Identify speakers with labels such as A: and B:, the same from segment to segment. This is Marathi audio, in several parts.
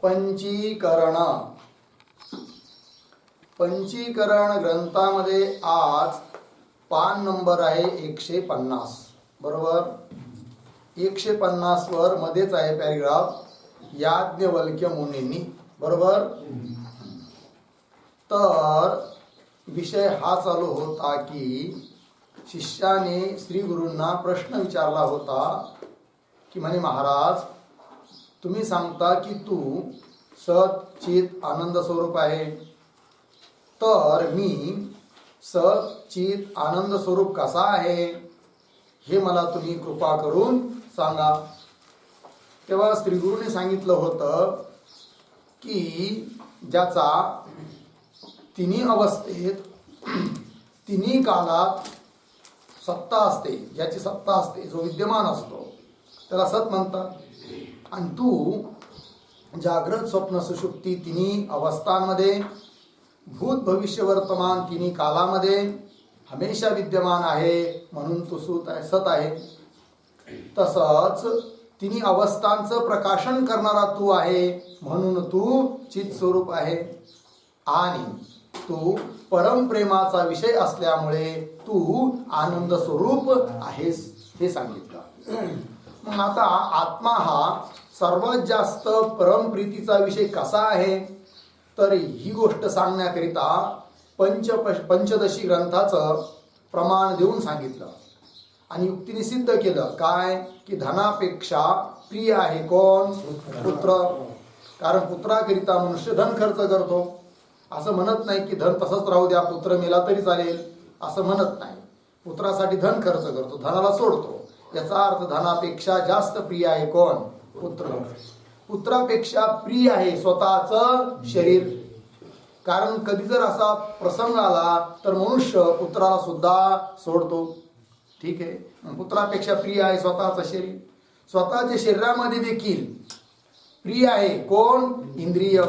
A: पंचीकरण ग्रंथामध्ये आज पान नंबर आहे 150. बरोबर, 150 वर मध्येच आहे पॅरेग्राफ याज्ञवल्क्य मुनींनी. बरोबर, तर विषय हा चालू होता की शिष्याने श्री गुरूंना प्रश्न विचारला होता की म्हणे महाराज, तुम्ही सांगता की तू सत चित आनंद स्वरूप आहे, तर मी सत चित आनंद स्वरूप कसा आहे हे मला तुम्ही कृपा करून सांगा. तेव्हा श्री गुरूने सांगितलं होतं की ज्याचा तिन्ही अवस्थेत तिन्ही कालात सत्ता असते, ज्याची सत्ता असते, जो विद्यमान असतो त्याला सत म्हणतात. आणि तू जागृत स्वप्न सुषुप्ती तिन्ही अवस्थांमध्ये, भूत भविष्य वर्तमान तिन्ही कालामध्ये हमेशा विद्यमान आहे, म्हणून तू सत आहे. तसंच तिन्ही अवस्थांचं प्रकाशन करणारा तू आहे, म्हणून तू चित स्वरूप आहे. आणि तू परमप्रेमाचा विषय असल्यामुळे तू आनंद स्वरूप आहेस हे सांगितलं. मग आता आत्मा हा सर्वात जास्त परमप्रीतीचा विषय कसा आहे, तर ही गोष्ट सांगण्याकरिता पंचदशी ग्रंथाचं प्रमाण देऊन सांगितलं आणि युक्तीने सिद्ध केलं. काय की धनापेक्षा प्रिय आहे कोण? पुत्र. कारण पुत्राकरिता मनुष्य धन खर्च करतो. असं म्हणत नाही की धन तसंच राहू द्या, पुत्र मेला तरी चालेल, असं म्हणत नाही. पुत्रासाठी धन खर्च करतो, धनाला सोडतो. याचा अर्थ धनापेक्षा जास्त प्रिय आहे कोण? पुत्र. पुत्रापेक्षा प्रिय आहे स्वतःचं शरीर. कारण कधी जर असा प्रसंग आला तर मनुष्य पुत्राला सुद्धा सोडतो. ठीक आहे, पुत्रापेक्षा प्रिय आहे स्वतःचं शरीर. स्वतःच्या शरीरामध्ये देखील प्रिय आहे कोण? इंद्रिय.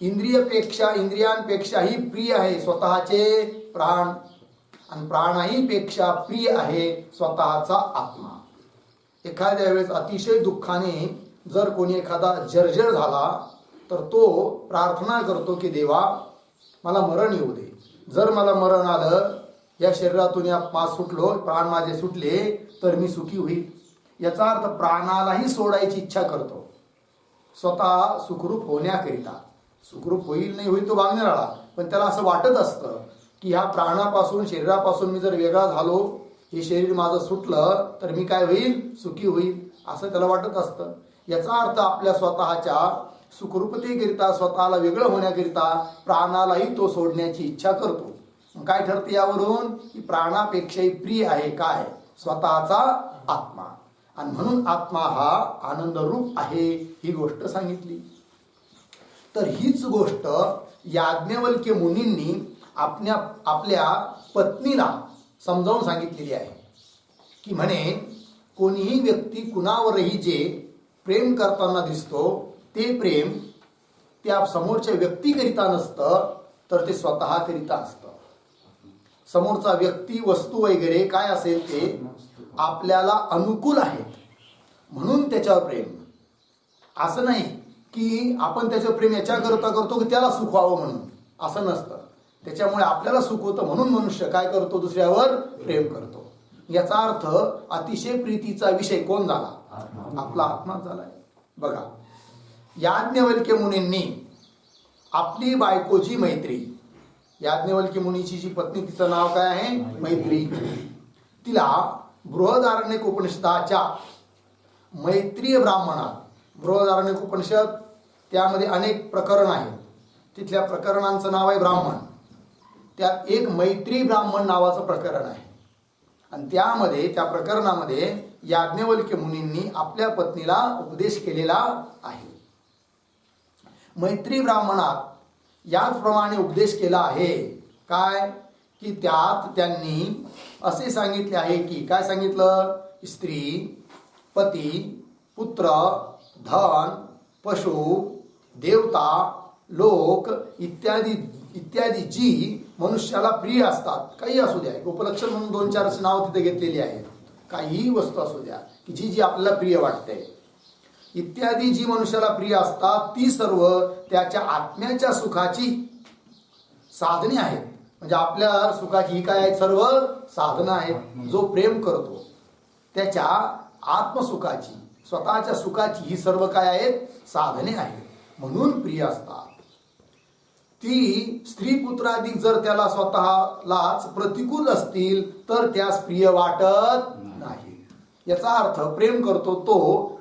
A: इंद्रियांपेक्षाही प्रिय आहे स्वतःचे प्राण. आणि प्राणाही पेक्षा प्रिय आहे स्वतःचा आत्मा. एखाद्या वेळेस अतिशय दुःखाने जर कोणी एखादा जर्जर झाला तर तो प्रार्थना करतो की देवा मला मरण येऊ दे. जर मला मरण आलं, या शरीरातून या सुटलो, प्राण माझे सुटले तर मी सुखी होईल. याचा अर्थ प्राणालाही सोडायची इच्छा करतो स्वतः सुखरूप होण्याकरिता. सुखरूप होईल नाही होईल तो बांगण्यात आला, पण त्याला असं वाटत असतं की ह्या प्राणापासून शरीरापासून मी जर वेगळा झालो, हे शरीर माझं सुटलं तर मी काय होईल? सुखी होईल, असं त्याला वाटत असतं. याचा अर्थ आपल्या स्वतःच्या सुखरूपतेकरिता, स्वतःला वेगळं होण्याकरिता प्राणालाही तो सोडण्याची इच्छा करतो. काय ठरते यावरून? की प्राणापेक्षाही प्रिय आहे काय? स्वतःचा आत्मा. आणि म्हणून आत्मा हा आनंद रूप आहे ही गोष्ट सांगितली. तर हीच गोष्ट याज्ञवल्क्य मुनींनी आपल्या पत्नीला समजावून सांगितलेली आहे की म्हणे कोणीही व्यक्ती कुणावरही जे प्रेम करताना दिसतो ते प्रेम त्या समोरच्या व्यक्तीकरिता नसतं, तर ते स्वतःकरिता असतं. समोरचा व्यक्ती, वस्तू वगैरे काय असेल ते आपल्याला अनुकूल आहेत म्हणून त्याच्यावर प्रेम. असं नाही की आपण त्याचं प्रेम याच्याकरता करतो की त्याला सुख व्हावं म्हणून, असं नसतं. त्याच्यामुळे आपल्याला सुख होतं म्हणून मनुष्य काय करतो? दुसऱ्यावर प्रेम करतो. याचा अर्थ अतिशय प्रीतीचा विषय कोण झाला? आपला आत्माच झालाय. बघा, याज्ञवल्क्य मुनींनी आपली बायकोची मैत्री, याज्ञवल्क्य मुनीची जी पत्नी, तिचं नाव काय आहे? मैत्री. तिला बृहदारण्यक उपनिषदाच्या मैत्रीय ब्राह्मणात, बृहदारण्यक उपनिषद त्यामध्ये अनेक प्रकरण आहेत, तिथल्या प्रकरणांचं नाव आहे ब्राह्मण. त्यात एक मैत्री ब्राह्मण नावाचं प्रकरण आहे. आणि त्यामध्ये, त्या प्रकरणामध्ये याज्ञवल्क्य मुनींनी आपल्या पत्नीला उपदेश केलेला आहे. मैत्री ब्राह्मणात याचप्रमाणे उपदेश केला आहे. काय की त्यात त्यांनी असे सांगितले आहे की, काय सांगितलं? स्त्री, पती, पुत्र, धन, पशु, देवता, लोक इत्यादी जी मनुष्याला प्रिय असतात, काही असू द्या, उपलक्षण म्हणून 2-4 नाव तिथे घेतलेली आहेत. काहीही वस्तू असू द्या की जी आपल्याला प्रिय वाटते, इत्यादी जी मनुष्याला प्रिय असतात ती सर्व त्याच्या आत्म्याच्या सुखाची साधने आहेत. म्हणजे आपल्या सुखाची ही काय आहेत? सर्व साधनं आहेत. जो प्रेम करतो त्याच्या आत्मसुखाची, स्वतःच्या सुखाची ही सर्व काय आहेत? साधने आहेत. म्हणून प्रिय असतात. ती स्त्री पुत्राधिक जर त्याला स्वतःलाच प्रतिकूल असतील तर त्यास प्रिय वाटत नाही. याचा अर्थ प्रेम करतो तो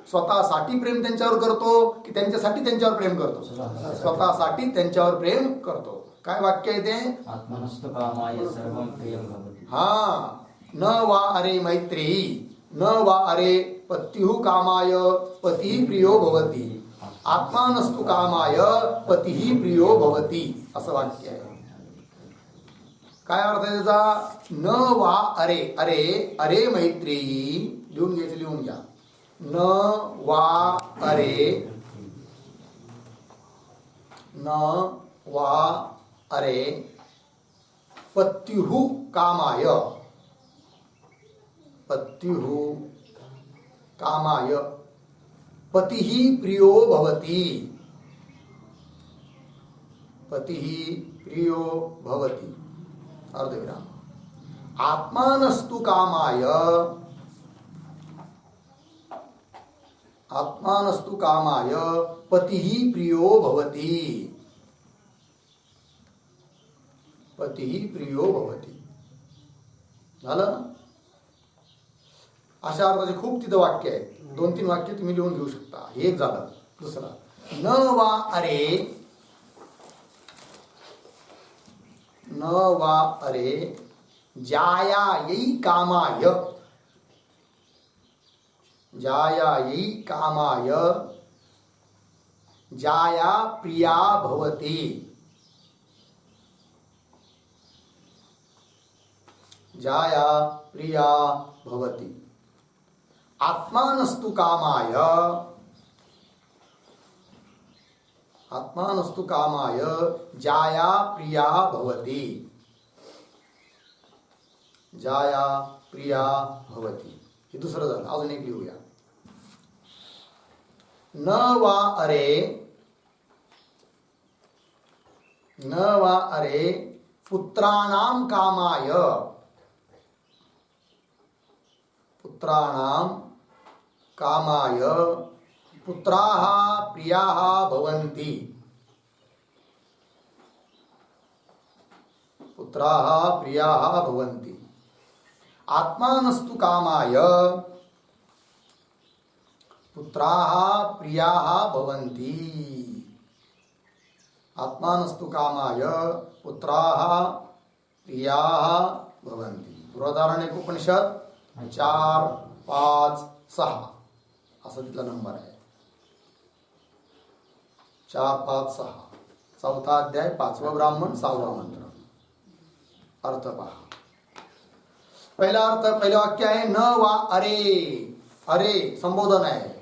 A: स्वतःसाठी प्रेम त्यांच्यावर करतो की त्यांच्यासाठी त्यांच्यावर प्रेम करतो? स्वतःसाठी त्यांच्यावर प्रेम करतो. काय वाक्य आहे ते?
B: आत्मनस्तु कामाय सर्वं प्रियं भवति.
A: हा, न वा अरे मैत्रेयी न वा अरे पत्युः कामाय पती प्रियो भवती. आत्मानस्तु कामाय पतीही प्रियो भवती असं वाक्य आहे. काय अर्थ आहे त्याचा? न वा अरे, अरे अरे मैत्रेयी, लिहून घ्यायचं, लिहून घ्या. न वा अरे, न वा अरे पत्युः कामाय, पत्युः कामाय पतिही प्रियो भवति. पतिही प्रियो भवति. अर्धविराम. आत्मानस्तु कामाय, आत्मानस्तु कामाय पतिही प्रियो भवति. पतिही प्रियो भवति. झालं? अशा अर्थाचे खूप तिथं वाक्य आहेत. 2-3 वाक्य तुम्ही लिहून घेऊ शकता. एक झालं. दुसरा, न वा अरे, न वा अरे जाया येई कामाय, जाया येई कामाय जाया प्रिया भवति. जाया प्रिया भवति. आत्मानस्तु कामाय, आत्मानस्तु कामाय जाया प्रिया भवति. जाया प्रिया भवति. हे दुसरं झालं. अजून एक लिहूया. न वा अरे, न वा अरे पुत्राणां कामाय, पुत्राणां कामाय पुत्राः प्रियाः भवन्ति. पुत्राः प्रियाः भवन्ति. आत्मानस्तु कामाय पुत्राः प्रियाः भवन्ति. आत्मानस्तु कामाय पुत्राः प्रियाः भवन्ति. बृहदारण्यक उपनिषद 4, 5, 6 असा तिथला नंबर आहे. 4, 5, 6. 4था अध्याय, 5वा ब्राह्मण, 6वा मंत्र. अर्थ पहा. पहिला अर्थ, पहिलं वाक्य आहे न वा अरे. अरे संबोधन आहे.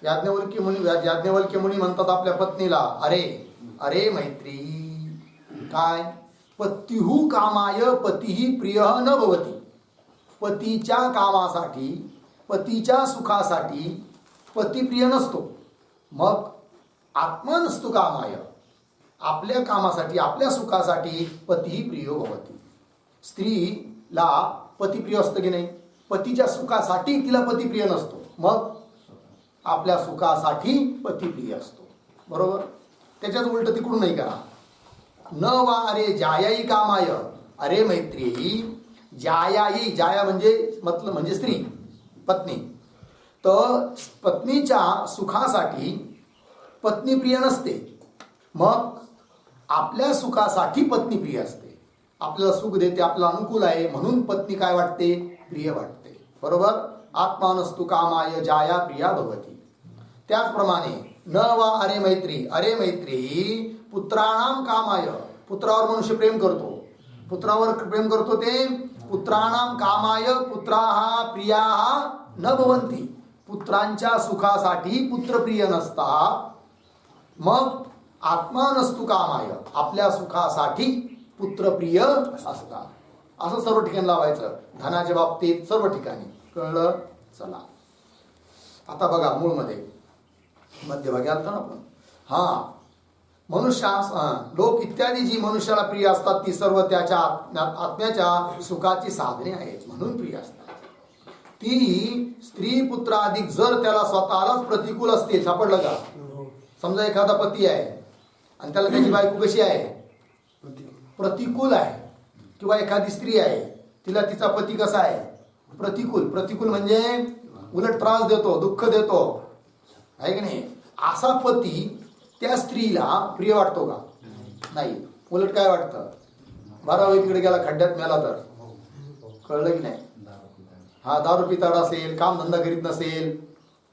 A: याज्ञवल्क्य मुनी म्हणतात आपल्या पत्नीला अरे, अरे मैत्री. काय? पत्युः कामाय पतिही प्रियः न भवति. पतीच्या कामासाठी, पतीच्या सुखासाठी पती प्रिय नसतो. मग आत्मानस्तु कामाय, आपल्या कामासाठी, आपल्या सुखासाठी पतीही प्रियो भवति. स्त्रीला पती प्रिय असतं की नाही? पतीच्या सुखासाठी तिला पती प्रिय नसतो. मग आपल्या सुखासाठी पती प्रिय असतो. बरोबर? त्याच्याच उलट तिकडून नाही करा. न वा अरे जायाई कामाय, अरे मैत्रेयी जायाई, जाया म्हणजे मतलब म्हणजे स्त्री, पत्नी. तर पत्नीच्या सुखासाठी पत्नी प्रिय नसते. मग आपल्या सुखासाठी पत्नी प्रिय असते. आपल्याला सुख देते, आपल्याला अनुकूल आहे म्हणून पत्नी काय वाटते? प्रिय वाटते. बरोबर? आत्मानस्तु कामाय जाया प्रिया भवति. त्याचप्रमाणे न वा अरे मैत्री, अरे मैत्री पुत्राणां कामाय, पुत्रावर मनुष्य प्रेम करतो. पुत्रावर प्रेम करतो ते पुत्राणां कामाय पुत्राः प्रियाः न भवन्ति. पुत्रांच्या सुखासाठी पुत्र प्रिय नसतात. मग आत्मानस्तु कामाय, आपल्या सुखासाठी पुत्र प्रिय असतात. असं सर्व ठिकाणी लावायचं. धनाच्या बाबतीत सर्व ठिकाणी. कळलं? चला आता बघा मूळमध्ये मध्यभागी आलतो ना आपण. हा लोक इत्यादी जी मनुष्याला प्रिय असतात ती सर्व त्याच्या आत्म्याच्या सुखाची साधने आहेत म्हणून प्रिय असतात. ती स्त्री पुत्र आदी जर त्याला स्वतःलाच प्रतिकूल असतील, सापडलं का? समजा एखादा पती आहे आणि त्याला त्याची बायको कशी आहे? प्रतिकूल आहे. किंवा एखादी स्त्री आहे, तिला तिचा पती कसा आहे? प्रतिकूल. प्रतिकूल म्हणजे उलट त्रास देतो, दुःख देतो, आहे की नाही? असा पती त्या स्त्रीला प्रिय वाटतो का? नाही. उलट काय वाटतं? 12 तिकडे गेला, खड्ड्यात मेला तर. कळलं की नाही? हा दारू पिताड असेल, कामधंदा करीत नसेल,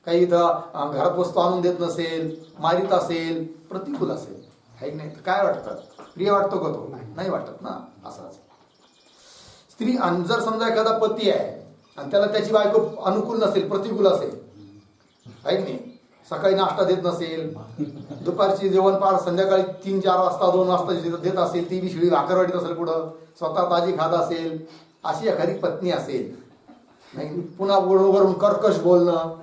A: काही इथं घरात वस्तू आणून देत नसेल, मारित असेल, प्रतिकूल असेल, आहे की नाही? तर काय वाटतं? प्रिय वाटतो का तो? नाही वाटत ना. असाच स्त्री. आणि जर समजा एखादा पती आहे आणि त्याला त्याची बायको अनुकूल नसेल, प्रतिकूल असेल, आहे की नाही? सकाळी नाश्ता देत नसेल, दुपारची जेवण पार संध्याकाळी 3-4 वाजता 2 वाजता देत असेल, ती बी शिळी भाकर वाटत असेल, पुढं स्वतः ताजी खात असेल, अशी एखादी पत्नी असेल, नाही पुन्हा वरून कर्कश बोलणं,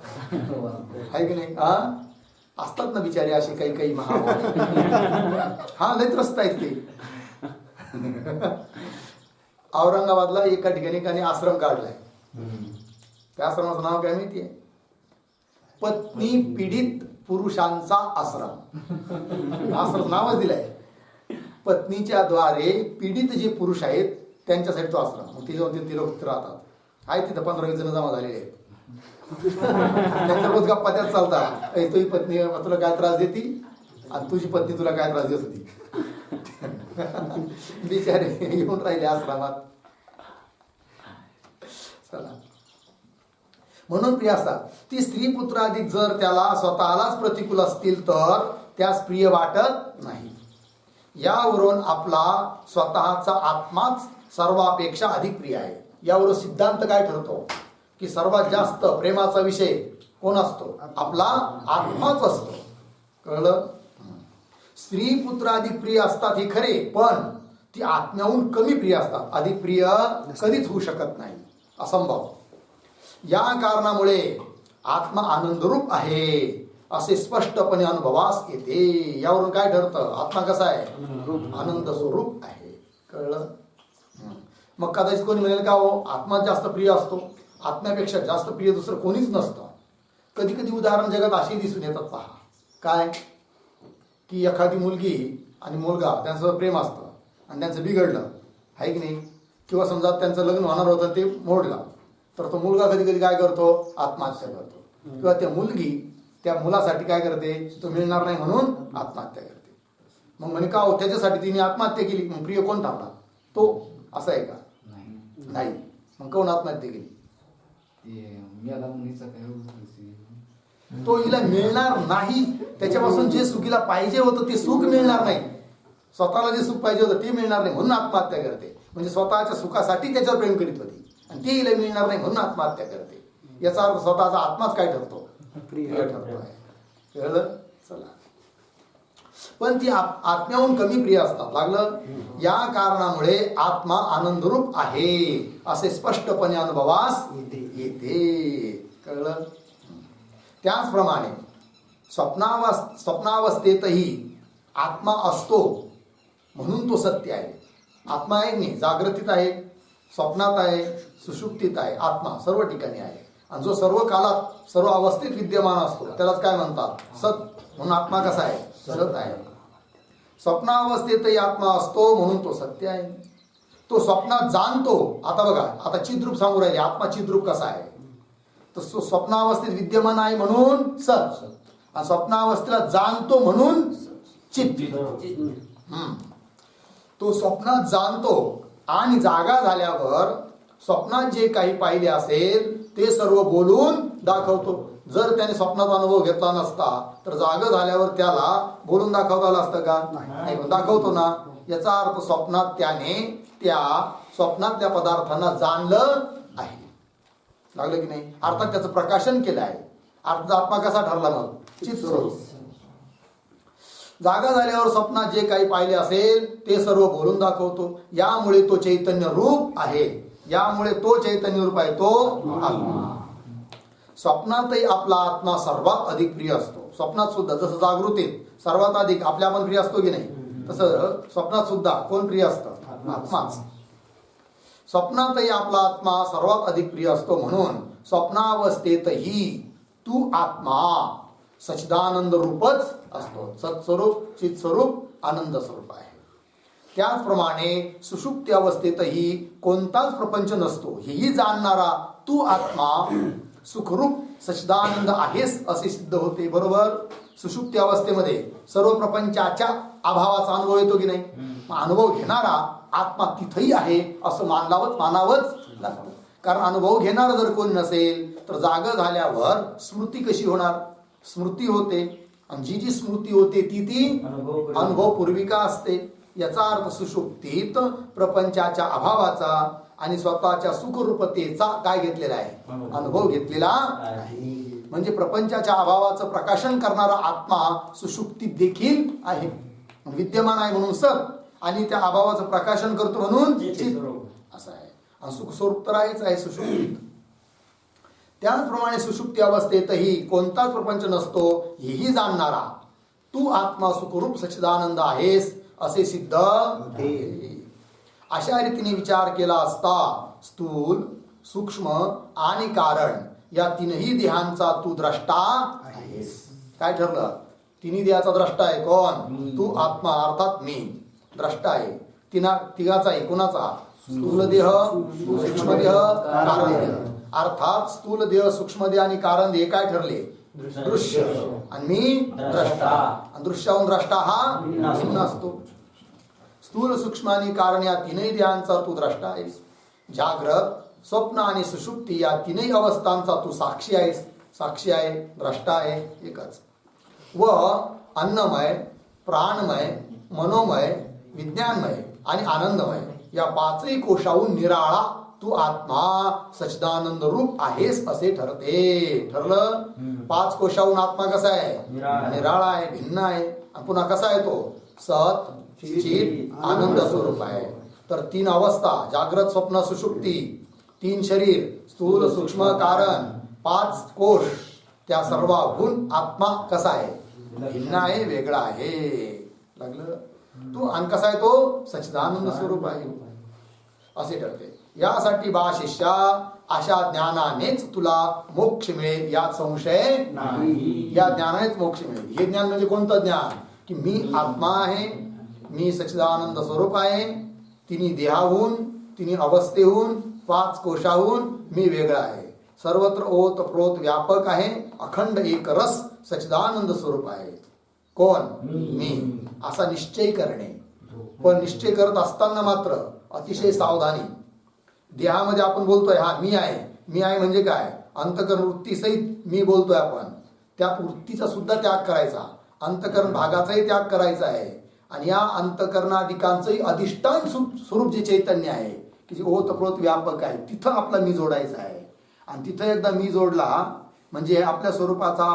A: आहे की नाही? हा असतात ना बिचारे असे काही काही हा लय त्रस्त आहेत ते. औरंगाबादला एका ठिकाणी आश्रम काढलाय. त्या आश्रमाचं नाव काय माहितीये? पत्नी पीडित पुरुषांचा आश्रम. आश्रम नावच दिलंय. पत्नीच्या द्वारे पीडित जे पुरुष आहेत त्यांच्यासाठी तो आश्रम. मग ते लोक राहतात. आहे तिथं 15-20 जण जमा झालेले आहेत. त्यांच्या रोज गप्पा त्याच चालतात. तुझी पत्नी तुला काय त्रास देती आणि तुझी पत्नी तुला काय त्रास देत होती. बिचारे येऊन राहिले आश्रमात. चला, म्हणून प्रिय असतात. ती स्त्री पुत्र आदी जर त्याला स्वतःलाच प्रतिकूल असतील तर त्यास प्रिय वाटत नाही. यावरून आपला स्वतःचा आत्माच सर्वापेक्षा अधिक प्रिय आहे. यावरून सिद्धांत काय ठरतो की सर्वात जास्त प्रेमाचा विषय कोण असतो? आपला आत्माच असतो. कळलं? स्त्री पुत्र अधिक प्रिय असतात हे खरे, पण ती आत्म्याहून कमी प्रिय असतात. अधिक प्रिय कधीच होऊ शकत नाही, असंभव. या कारणामुळे आत्मा आनंदरूप आहे असे स्पष्टपणे अनुभवास येते. यावरून काय ठरतं? आत्मा कसा आहे? आनंद स्वरूप आहे. कळलं? मग कदाचित कोणी म्हणेल का हो आत्मा जास्त प्रिय असतो, आत्म्यापेक्षा जास्त प्रिय दुसरं कोणीच नसतं. कधी कधी उदाहरण जगात अशी दिसून येतात. पहा काय की एखादी मुलगी आणि मुलगा त्यांचं प्रेम असतं आणि त्यांचं बिघडलं, आहे की नाही? किंवा समजा त्यांचं लग्न होणार होतं ते मोडलं, तर तो मुलगा कधी कधी काय करतो? आत्महत्या करतो. किंवा त्या मुलगी त्या मुलासाठी काय करते? तो मिळणार नाही म्हणून आत्महत्या करते. मग म्हणे का हो त्याच्यासाठी तिने आत्महत्या केली, मग प्रिय कोण ठरला? तो. असं आहे का? नाही. मग कोण आत्महत्या केली? तो हिला मिळणार नाही. त्याच्यापासून जे सुखीला पाहिजे होतं ते सुख मिळणार नाही. स्वतःला जे सुख पाहिजे होतं ते मिळणार नाही म्हणून आत्महत्या करते. म्हणजे स्वतःच्या सुखासाठी त्याच्यावर प्रेम करीत होती आणि ते हिला मिळणार नाही म्हणून आत्महत्या करते. याचा अर्थ स्वतःचा आत्माच काय ठरतो? प्रिय ठरतो आहे. कळलं? चला, पण ती आत्म्याहून कमी प्रिय असतात. लागलं? या कारणामुळे आत्मा आनंदरूप आहे असे स्पष्टपणे अनुभवास येते. कळलं? त्याचप्रमाणे स्वप्नावस्थेतही आत्मा असतो म्हणून तो सत्य आहे. आत्मा आहे नाही, जागृतीत आहे, स्वप्नात आहे, सुषुप्तीत आहे. आत्मा सर्व ठिकाणी आहे आणि जो सर्व कालात सर्व अवस्थेत विद्यमान असतो त्यालाच काय म्हणतात? सत. म्हणून आत्मा कसा आहे? सत आहे. स्वप्नावस्थेतही आत्मा असतो म्हणून तो सत्य आहे. तो स्वप्नात जाणतो. आता बघा, आता चिद्रूप सांगू राहिले. आत्मा चिद्रूप कसा आहे? तर तो स्वप्नावस्थेत विद्यमान आहे म्हणून सत, आणि स्वप्नावस्थेला जाणतो म्हणून चित. तो स्वप्नात जाणतो आणि जागा झाल्यावर स्वप्नात जे काही पाहिले असेल ते सर्व बोलून दाखवतो. जर त्याने स्वप्नात अनुभव घेतला नसता तर जागा झाल्यावर त्याला बोलून दाखवता आलं असतं का? नाही, पण दाखवतो ना. याचा अर्थ स्वप्नात त्याने त्या स्वप्नातल्या पदार्थांना जाणलं आहे. लागलं की नाही? अर्थात त्याचं प्रकाशन केलं आहे. अर्थ आत्मा कसा ठरला? मग चित स्वरूप. जागा झाल्यावर स्वप्नात जे काही पाहिले असेल ते सर्व बोलून दाखवतो. यामुळे तो चैतन्य रूप आहे. यामुळे तो चैतन्य रूप आहे, तो आत्मा. स्वप्नातही आपला आत्मा सर्वात अधिक प्रिय असतो. स्वप्नात सुद्धा जसं जागृतीत सर्वात अधिक आपल्या आपण प्रिय असतो की नाही, तसं स्वप्नात सुद्धा कोण प्रिय असतं? आत्माच. स्वप्नातही आपला आत्मा सर्वात अधिक प्रिय असतो. म्हणून स्वप्नावस्थेतही तू आत्मा सच्चिदानंद रूपच असतो. सत्स्वरूप, चित्स्वरूप, आनंद स्वरूप आहे. त्याचप्रमाणे सुषुप्ती अवस्थेतही कोणताच प्रपंच नसतो हेही जाणणारा तू आत्मा सुखरूप सच्चिदानंद आहेस असे सिद्ध होते. बरोबर. सुषुप्ती अवस्थेमध्ये सर्व प्रपंचाच्या अभावाचा अनुभव येतो की नाही. अनुभव घेणारा आत्मा तिथंही आहे असं मानावंच लागतं. कारण अनुभव घेणारा जर कोणी नसेल तर जाग झाल्यावर स्मृती कशी होणार? स्मृती होते, आणि जी स्मृती होते ती अनुभव पूर्विका असते. याचा अर्थ सुषुप्तीत प्रपंचाच्या अभावाचा आणि स्वतःच्या सुखरूपतेचा काय घेतलेला आहे? अनुभव घेतलेला आहे. म्हणजे प्रपंचाच्या अभावाचं प्रकाशन करणारा आत्मा सुषुप्तीत देखील आहे, विद्यमान आहे म्हणून सत, आणि त्या अभावाचं प्रकाशन करतो म्हणून चित असं आहे. आणि सुख स्वरूप तर आहेच आहे सुषुप्तीत. त्याचप्रमाणे सुषुप्ती अवस्थेतही कोणताच प्रपंच नसतो हेही जाणणारा तू आत्मा सुखरूप सच्चिदानंद आहेस असे सिद्ध होते. अशा रीतीने विचार केला असता स्थूल, सूक्ष्म आणि कारण या तीनही देहांचा तू द्रष्टा आहेस. काय ठरलं? तिन्ही देहाचा द्रष्टा आहे कोण? तू आत्मा अर्थात मी द्रष्टा आहे. तिघाचा आहे. कोणाचा? स्थूल देह, सूक्ष्म देह, कारण देह. अर्थात स्थूल देह, सूक्ष्म देह आणि कारण देह काय ठरले? दृश्य. आणि मी द्रष्टा. आणि दृश्याहून द्रष्टा हा भिन्न असतो. स्थूल, सूक्ष्म आणि कारण या तीनही देहांचा तू द्रष्टा आहेस. जाग्रत, स्वप्न आणि सुषुप्ती या तीनही अवस्थांचा तू साक्षी आहेस. साक्षी आहे, द्रष्टा आहे एकच. व अन्नमय, प्राणमय, मनोमय, विज्ञानमय आणि आनंदमय या पाचही कोशाहून निराळा तू आत्मा सच्चिदानंद रूप आहेस असे ठरते. ठरलं? पाच कोशाहून आत्मा कसा आहे? निराळा आहे, भिन्न आहे. आणि पुन्हा कसा आहे तो? सत, चित, आनंद स्वरूप आहे. तर तीन अवस्था, जागृत, स्वप्न, सुषुप्ती, तीन शरीर, स्थूल, सूक्ष्म, कारण, पाच कोश, त्या सर्वाहून आत्मा कसा आहे? भिन्न आहे, वेगळा आहे. लागलं? तू आणि कसा आहे तो? सच्चिदानंद स्वरूप आहे असे ठरते. यासाठी बा शिष्या अशा ज्ञानानेच तुला मोक्ष मिळेल यात संशय नाही. या ज्ञानानेच मोक्ष मिळेल. हे ज्ञान म्हणजे कोणतं ज्ञान? की मी आत्मा आहे, मी सच्चिदानंद स्वरूप आहे, तिन्ही देहाहून, तिन्ही अवस्थेहून, पाच कोशाहून मी वेगळा आहे. सर्वत्र ओत प्रोत व्यापक आहे, अखंड एक रस सच्चिदानंद स्वरूप आहे. कोण? मी. असा निश्चय करणे. पण निश्चय करत असताना मात्र अतिशय सावधानी. देहामध्ये आपण बोलतोय हा मी आहे. मी आहे म्हणजे काय? अंतकरण वृत्ती सहित मी बोलतोय आपण. त्या वृत्तीचा सुद्धा त्याग करायचा, अंतकरण भागाचाही त्याग करायचा आहे. आणि या अंतकरणाधिकांचंही अधिष्ठान स्वरूप जे चैतन्य आहे की जे ओतप्रोत व्यापक आहे, तिथं आपला मी जोडायचा आहे. आणि तिथं एकदा मी जोडला म्हणजे आपल्या स्वरूपाचा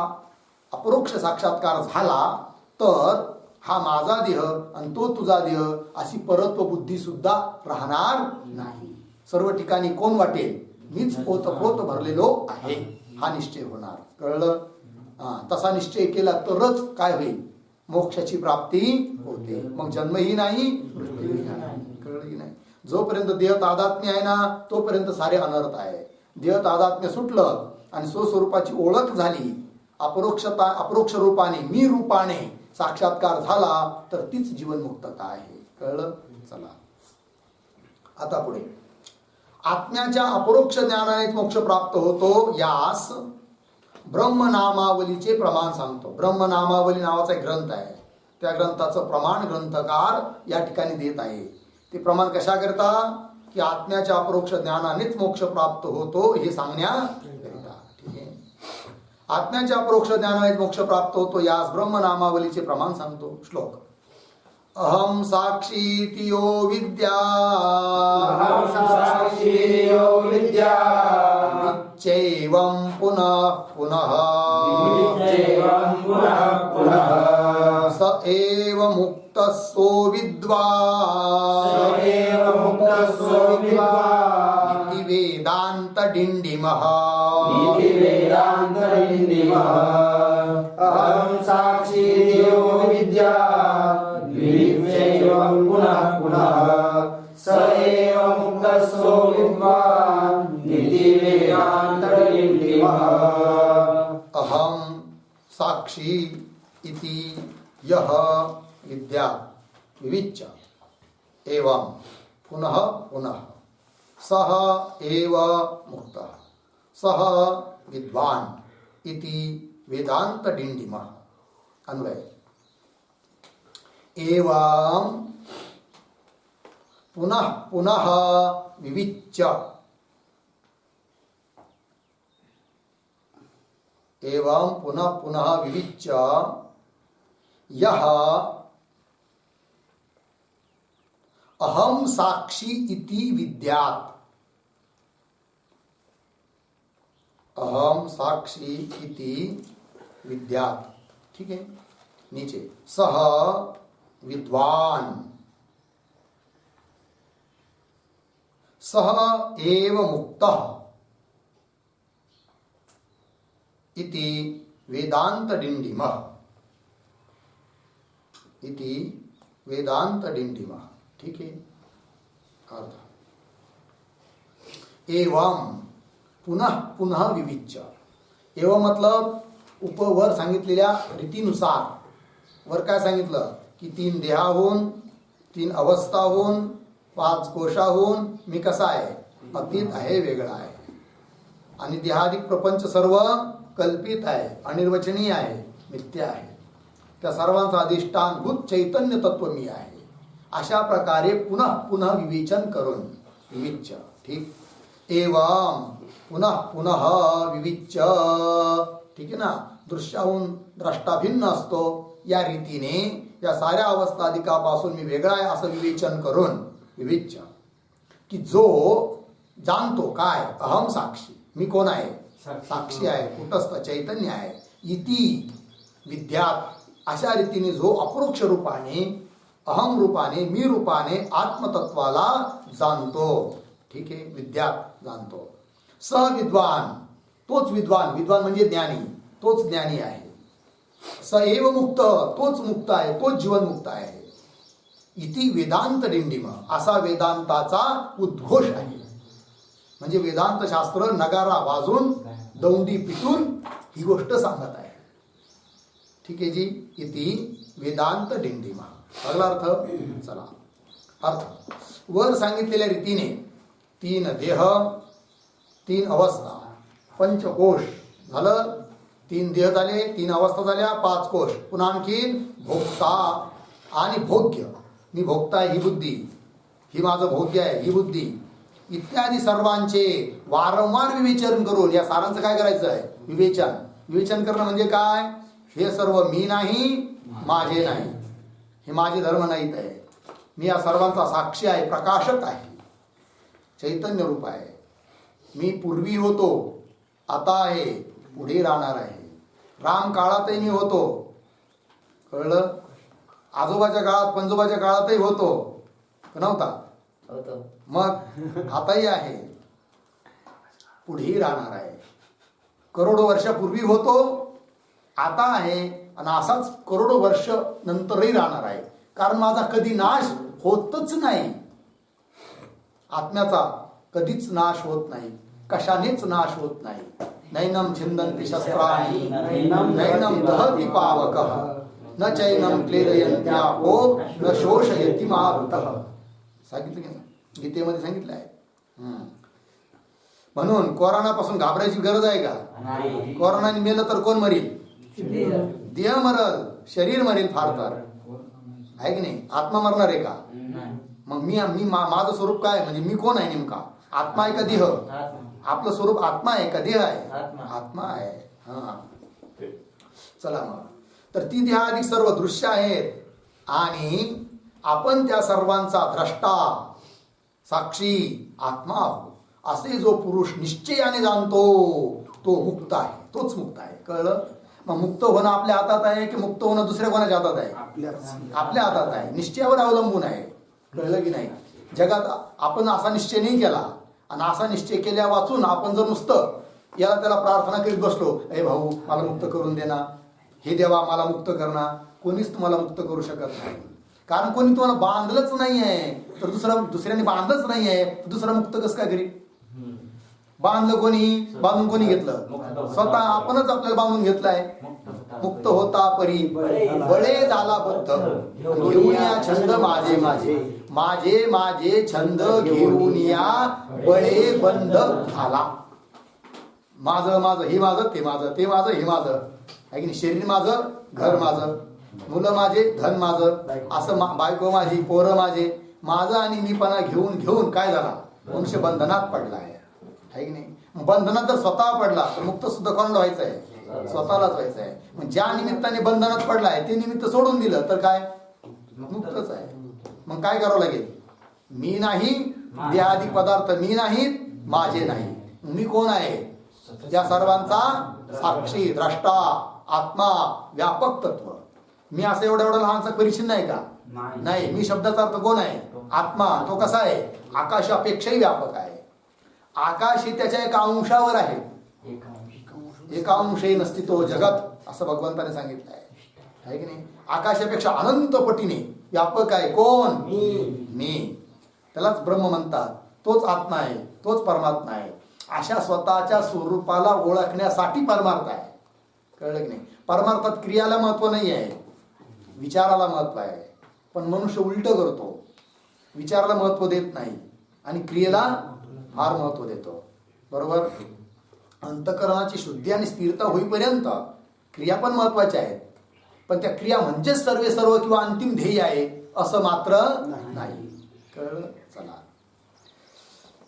A: अपरोक्ष साक्षात्कार झाला तर हा माझा देह आणि तो तुझा देह अशी परत्व बुद्धी सुद्धा राहणार नाही. सर्व ठिकाणी कोण वाटेल? मीच ओतप्रोत भरलेलो आहे हा निश्चय होणार. कळलं? तसा निश्चय केला तरच काय होईल? मोक्षाची प्राप्ती होते. मग जन्मही नाही, मृत्यूही नाही. कळलं की नाही? जोपर्यंत देह तादात्म्य आहे ना तोपर्यंत सारे अनर्थ आहे. देह तादात्म्य सुटलं आणि स्वस्वरूपाची ओळख झाली, अपरोक्ष रूपाने मी रूपाने साक्षात्कार झाला तर तीच जीवनमुक्तता आहे. कळलं? चला आता पुढे. आत्म्याच्या अपरोक्ष ज्ञानाने मोक्ष प्राप्त होतो यास ब्रह्मनामावलीचे प्रमाण सांगतो. ब्रह्मनामावली नावाचा एक ग्रंथ आहे. त्या ग्रंथाचं प्रमाण ग्रंथकार या ठिकाणी देत आहे. ते प्रमाण कशा करता? की आत्म्याच्या अपरोक्ष ज्ञानानेच मोक्ष प्राप्त होतो हे सांगण्याकरिता. ठीक आहे. आत्म्याच्या अपरोक्ष ज्ञानानेच मोक्ष प्राप्त होतो यास ब्रह्मनामावलीचे प्रमाण सांगतो. श्लोक. अहम साक्षी यो विद्या,
C: अहम साक्षी यो विद्या,
A: विच्चैवं पुनः पुनः,
C: विच्चैवं पुनः पुनः,
A: स एव मुक्तः सो विद्वान्,
C: स एव मुक्तः सो विद्वान्,
A: इति वेदान्त डिण्डिमः,
C: इति वेदान्त डिण्डिमः. अहम
A: साक्षी इति यह विद्या विविच्य एवं पुनः पुनः सह एव मुक्तः सह विद्वान इति वेदांत डिंडिमः अन्वय एवं पुनः पुनः विविच्य एवं पुनः पुनः विविच्य यह अहम साक्षी इति विद्यात् अहम साक्षी इति विद्यात् ठीक है नीचे सह विद्वान सह एव मुक्तः इति वेदांत डिंडिमः इति वेदांत डिंडिमः ठीक है अर्थ एवं पुनः पुनः विविच्य एवं मतलब उपवर सांगितलेल्या रीतीनुसार वर काय सांगितलं की 3 देहाहून 3 अवस्थाहून 5 कोशाहून मी कसा आहे अतीत आहे वेगळा आहे आणि देहादिक प्रपंच सर्व कल्पित आहे अनिर्वचनीय आहे मिथ्या आहे त्या सर्वांचा अधिष्ठानभूत चैतन्य तत्व मी आहे अशा प्रकारे पुनः पुनः विवेचन करून विविच्य ठीक एवं पुनः पुनः विविच्य ठीक आहे ना दृश्याहून द्रष्टा भिन्न असतो या रीतीने या साऱ्या अवस्थाधिकापासून मी वेगळा आहे असं विवेचन करून विविच्य की जो जाणतो काय अहम साक्षी मी कोण आहे साक्षी आहे कुटस्थ चैतन्य आहे इति विद्यात अशा रीतीने जो अपरोक्ष रूपाने अहम रूपाने मी रूपाने आत्मतत्वाला जाणतो ठीक आहे विद्यात जाणतो स विद्वान तोच विद्वान विद्वान म्हणजे ज्ञानी तोच ज्ञानी आहे स एव मुक्त तोच मुक्त आहे तोच जीवन मुक्त आहे इति वेदांत डिंडिम असा वेदांताचा उद्घोष आहे म्हणजे वेदांत शास्त्र नगारा वाजून दौंडी पिटून ही गोष्ट सांगत आहे ठीक आहे जी इति वेदांत डिंडिमा अगला अर्थ चला अर्थ वर सांगितलेल्या रीतीने 3 देह 3 अवस्था पंचकोश झालं 3 देह झाले 3 अवस्था झाल्या 5 कोश पुन्हा आणखीन भोक्ता आणि भोग्य मी भोक्ता आहे ही बुद्धी ही माझं भोग्य आहे ही बुद्धी इत्यादी सर्वांचे वारंवार विवेचन करून या सारांचं काय करायचं आहे विवेचन करणं म्हणजे काय हे सर्व मी नाही माझे नाही हे माझे धर्म नाहीत आहे मी या सर्वांचा साक्षी आहे प्रकाशक आहे चैतन्य रूप आहे मी पूर्वी होतो आता आहे पुढे राहणार आहे राम काळातही मी होतो कळलं आजोबाच्या काळात पंजोबाच्या काळातही होतो नव्हता मग आताही आहे पुढेही राहणार आहे करोडो वर्षापूर्वी होतो आता आहे आणि असाच करोडो वर्ष नंतरही राहणार आहे कारण माझा कधी नाश होतच नाही आत्म्याचा कधीच नाश होत नाही कशानेच नाश होत नाही नैनम छिंदन्ति शस्त्राणि नैनम दहति पावकः न चैनम क्लेदयन्त्यापो न शोषयति मारुतः सांगितलं की नाही गीतेमध्ये सांगितलं आहे म्हणून कोरोनापासून घाबरायची गरज आहे का कोरोनाने मेलं तर कोण मरील देह मरल शरीर मरेल फार तर आहे की नाही आत्मा मरणार आहे का मग माझं स्वरूप काय म्हणजे मी कोण आहे नेमका आत्मा आहे का देह आपलं स्वरूप आत्मा आहे का देह आहे आत्मा आहे हा चला मग तर ती देहाधिक सर्व दृश्य आहेत आणि आपण त्या सर्वांचा द्रष्टा साक्षी आत्मा आहोत असे जो पुरुष निश्चयाने जाणतो तो मुक्त आहे तोच मुक्त आहे कळलं मग मुक्त होणं आपल्या हातात आहे की मुक्त होणं दुसऱ्या कोणाच्या हातात आहे आपल्या हातात आहे निश्चयावर अवलंबून आहे कळलं की नाही जगात आपण असा निश्चय नाही केला आणि असा निश्चय केल्या वाचून आपण जर नुसतं याला त्याला प्रार्थना करीत बसलो ए भाऊ मला मुक्त करून दे ना हे देवा मला मुक्त करणार कोणीच तुम्हाला मुक्त करू शकत नाही कारण कोणी तुम्हाला बांधलंच नाही आहे तर दुसऱ्याने बांधलंच नाही आहे दुसरा मुक्त कसं काय करी बांधलं कोणी बांधून कोणी घेतलं स्वतः आपणच आपल्याला बांधून घेतलंय मुक्त होता परी बळे झाला बद्ध घेऊन या छंद माझे माझे माझे माझे छंद घेऊन या बळे बंद झाला. माझं माझं हे माझं ते माझं ते माझं हे माझं आहे की नाही. शरीर माझं घर माझं मुलं माझे धन माझं असं बायको माझी पोरं माझे माझं आणि मीपणा घेऊन घेऊन काय झाला मनुष्य बंधनात पडला आहे की नाही. बंधनात जर स्वतः पडला तर मुक्त सुद्धा कोणाला व्हायचं आहे स्वतःलाच व्हायचं आहे. मग ज्या निमित्ताने बंधनात पडला आहे ते निमित्त सोडून दिलं तर काय मुक्तच आहे. मग काय करावं लागेल मी नाही देहादी पदार्थ मी नाही माझे नाही. मी कोण आहे या सर्वांचा साक्षी द्रष्टा आत्मा व्यापक तत्व. मी असं एवढा एवढा लहानसा परिचिन नाही का नाही. मी शब्दाचा अर्थ कोण आहे आत्मा. तो कसा आहे आकाशापेक्षाही व्यापक आहे. आकाश हे त्याच्या एका अंशावर आहे एका अंशही नसती तो जगत असं भगवंताने सांगितलं आहे की नाही. आकाशापेक्षा अनंत पटीने व्यापक आहे कोण मी. त्यालाच ब्रह्म म्हणतात. तोच आत्मा आहे तोच परमात्मा आहे. अशा स्वतःच्या स्वरूपाला ओळखण्यासाठी परमार्थ आहे. कळलं की नाही. परमार्थात क्रियाला महत्व नाही आहे विचाराला महत्व आहे. पण मनुष्य उलट करतो विचाराला महत्व देत नाही आणि क्रियेला फार महत्व देतो. बरोबर. अंतःकरणाची शुद्धी आणि स्थिरता होईपर्यंत क्रिया पण महत्वाच्या आहेत. पण त्या क्रिया म्हणजेच सर्वे सर्व किंवा अंतिम ध्येय आहे असं मात्र नाही. कळलं. चला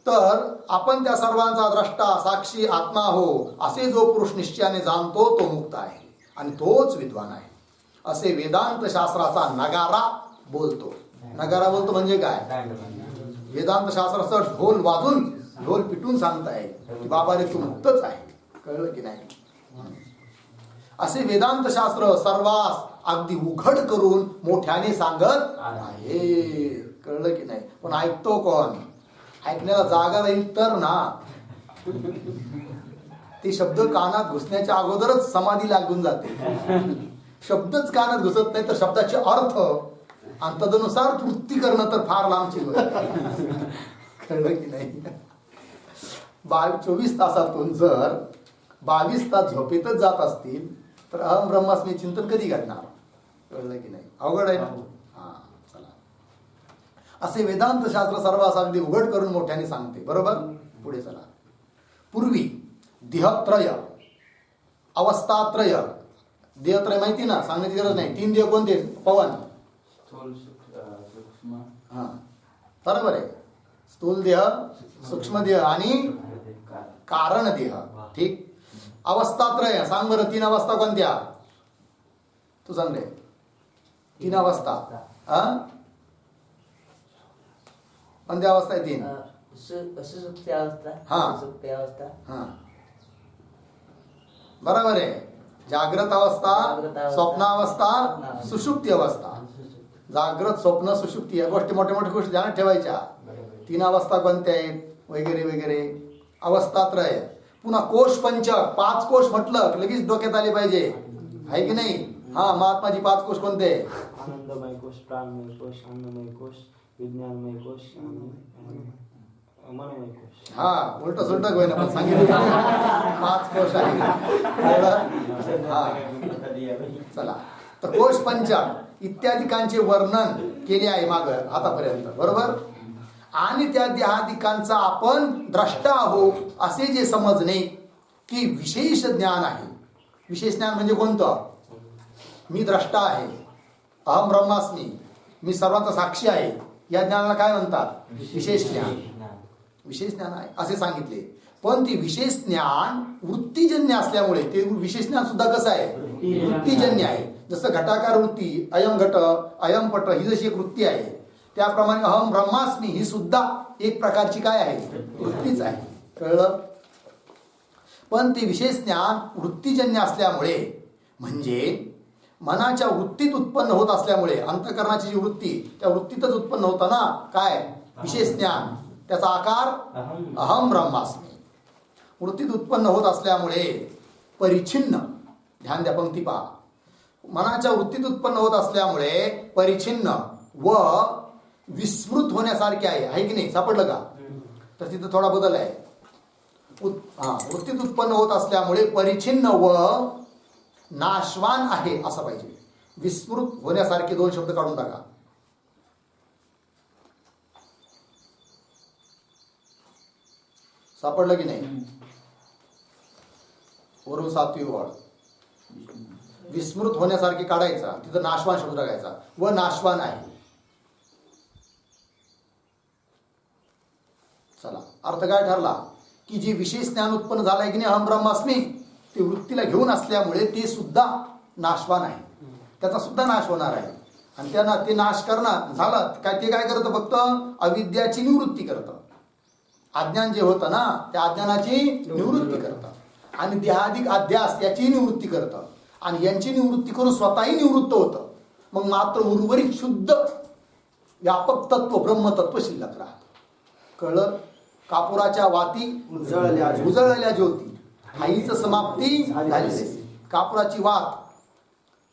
A: तर आपण त्या सर्वांचा द्रष्टा साक्षी आत्मा हो असे जो पुरुष निश्चयाने जाणतो तो मुक्त आहे आणि तोच विद्वान आहे असे वेदांत शास्त्राचा नगारा बोलतो. नगारा बोलतो म्हणजे काय वेदांत शास्त्राचा ढोल वाजून ढोल पिटून सांगताय की बाबा रे तू मुक्तच आहे. कळलं की नाही. असे वेदांत शास्त्र सर्वांस अगदी उघड करून मोठ्याने सांगत आहे. कळलं की नाही. पण ऐकतो कोण ऐकण्याला जागा राहील तर ना. ते शब्द कानात घुसण्याच्या अगोदरच समाधी लागून जाते. शब्दच कानात घुसत नाही तर शब्दाचे अर्थ आणि तदनुसार वृत्ती करणं तर फार लांबची गोष्ट. कळलं की नाही. 24 तासातून जर 22 तास झोपेतच जात असतील तर अहम ब्रह्मास्मी चिंतन कधी घडणार. कळलं की नाही. अवघड आहे ना. हा चला. असे वेदांत शास्त्र सर्वांस अगदी उघड करून मोठ्याने सांगते. बरोबर. पुढे चला. पूर्वी देहत्रय अवस्थात्रय देहत्रय माहिती ना सांगण्याची गरज नाही. 3 देह कोणते पवन हा बरोबर आहे. स्थूल देह सूक्ष्म देह आणि कारण देह. ठीक. अवस्थात्रय सांग बरं 3 अवस्था कोणत्या तू सांग रे. 3 अवस्था कोणत्या अवस्था आहे 3 हा बरोबर आहे. जागृत अवस्था स्वप्नावस्था सुषुप्ती अवस्था. जागृत स्वप्न सुषुप्ती या गोष्टी मोठ्या मोठ्या गोष्टी ध्यानात ठेवायच्या. 3 अवस्था कोणत्या आहेत वगैरे वगैरे. अवस्थात्रय. पुन्हा कोश पंचक 5 कोश म्हटलं की लगेच डोक्यात आले पाहिजे आहे की नाही. हा महात्माजी 5 कोश कोणते
C: आनंदमय कोश प्राणमय कोश अन्नमय कोश विज्ञानमय कोश मनमय कोश.
A: हा उलट सुलट होईना पण सांगितलं 5 कोश आहे. हा चला. तर कोश पंचक इत्यादिकांचे वर्णन केले आहे माग आतापर्यंत. बरोबर. आणि त्या देहादिकांचा आपण द्रष्टा आहो असे जे समजणे की विशेष ज्ञान आहे. विशेष ज्ञान म्हणजे कोणतं मी द्रष्टा आहे अहम ब्रह्मास्मी मी सर्वांचा साक्षी आहे या ज्ञानाला काय म्हणतात विशेष ज्ञान. विशेष ज्ञान आहे असे सांगितले. पण ती विशेष ज्ञान वृत्तीजन्य असल्यामुळे ते विशेष ज्ञान सुद्धा कसं आहे वृत्तीजन्य आहे. जसं घटाकार वृत्ती अयम घट अयम पट ही जशी एक वृत्ती आहे त्याप्रमाणे अहम ब्रह्मास्मी ही सुद्धा एक प्रकारची काय आहे वृत्तीच आहे. कळलं. पण ते विशेष ज्ञान वृत्तीजन्य असल्यामुळे म्हणजे मनाच्या वृत्तीत उत्पन्न होत असल्यामुळे अंतःकरणाची जी वृत्ती त्या वृत्तीतच उत्पन्न होतं ना काय विशेष ज्ञान. त्याचा आकार अहम ब्रह्मास्मी वृत्तीत उत्पन्न होत असल्यामुळे परिच्छिन्न. ध्यान द्या पंक्ती पहा. मनाच्या वृत्तीत उत्पन्न होत असल्यामुळे परिच्छिन्न व विस्मृत होण्यासारखे आहे की नाही. सापडलं का. तर तिथं थोडा बदल आहे. वृत्तीत उत्पन्न होत असल्यामुळे परिच्छिन्न व नाशवान आहे असं पाहिजे. विस्मृत होण्यासारखे 2 शब्द काढून टाका. सापडलं की नाही? वरून 7वी ओळ विस्मृत होण्यासारखे काढायचा, तिथं नाशवान शब्द टाकायचा. व नाशवान आहे. चला, अर्थ काय ठरला की जे विशेष ज्ञान उत्पन्न झालंय की नाही अहम ब्रह्मास्मी, ते वृत्तीला घेऊन असल्यामुळे ते सुद्धा नाशवान आहे. त्याचा सुद्धा नाश होणार आहे. आणि त्यांना ते नाश करणार झाला काय, ते काय करतं? फक्त अविद्याची निवृत्ती करतं. अज्ञान जे होतं ना, त्या अज्ञानाची निवृत्ती करतं. आणि देहाधिक अध्यास याची निवृत्ती करतं. आणि यांची निवृत्ती करून स्वतःही निवृत्त होतं. मग मात्र उर्वरित शुद्ध व्यापक तत्व ब्रह्मतत्व शिल्लक राहतं. कळलं? कापुराच्या वाती उजळल्या ज्योती, आईच समाप्ती झाली. कापुराची वात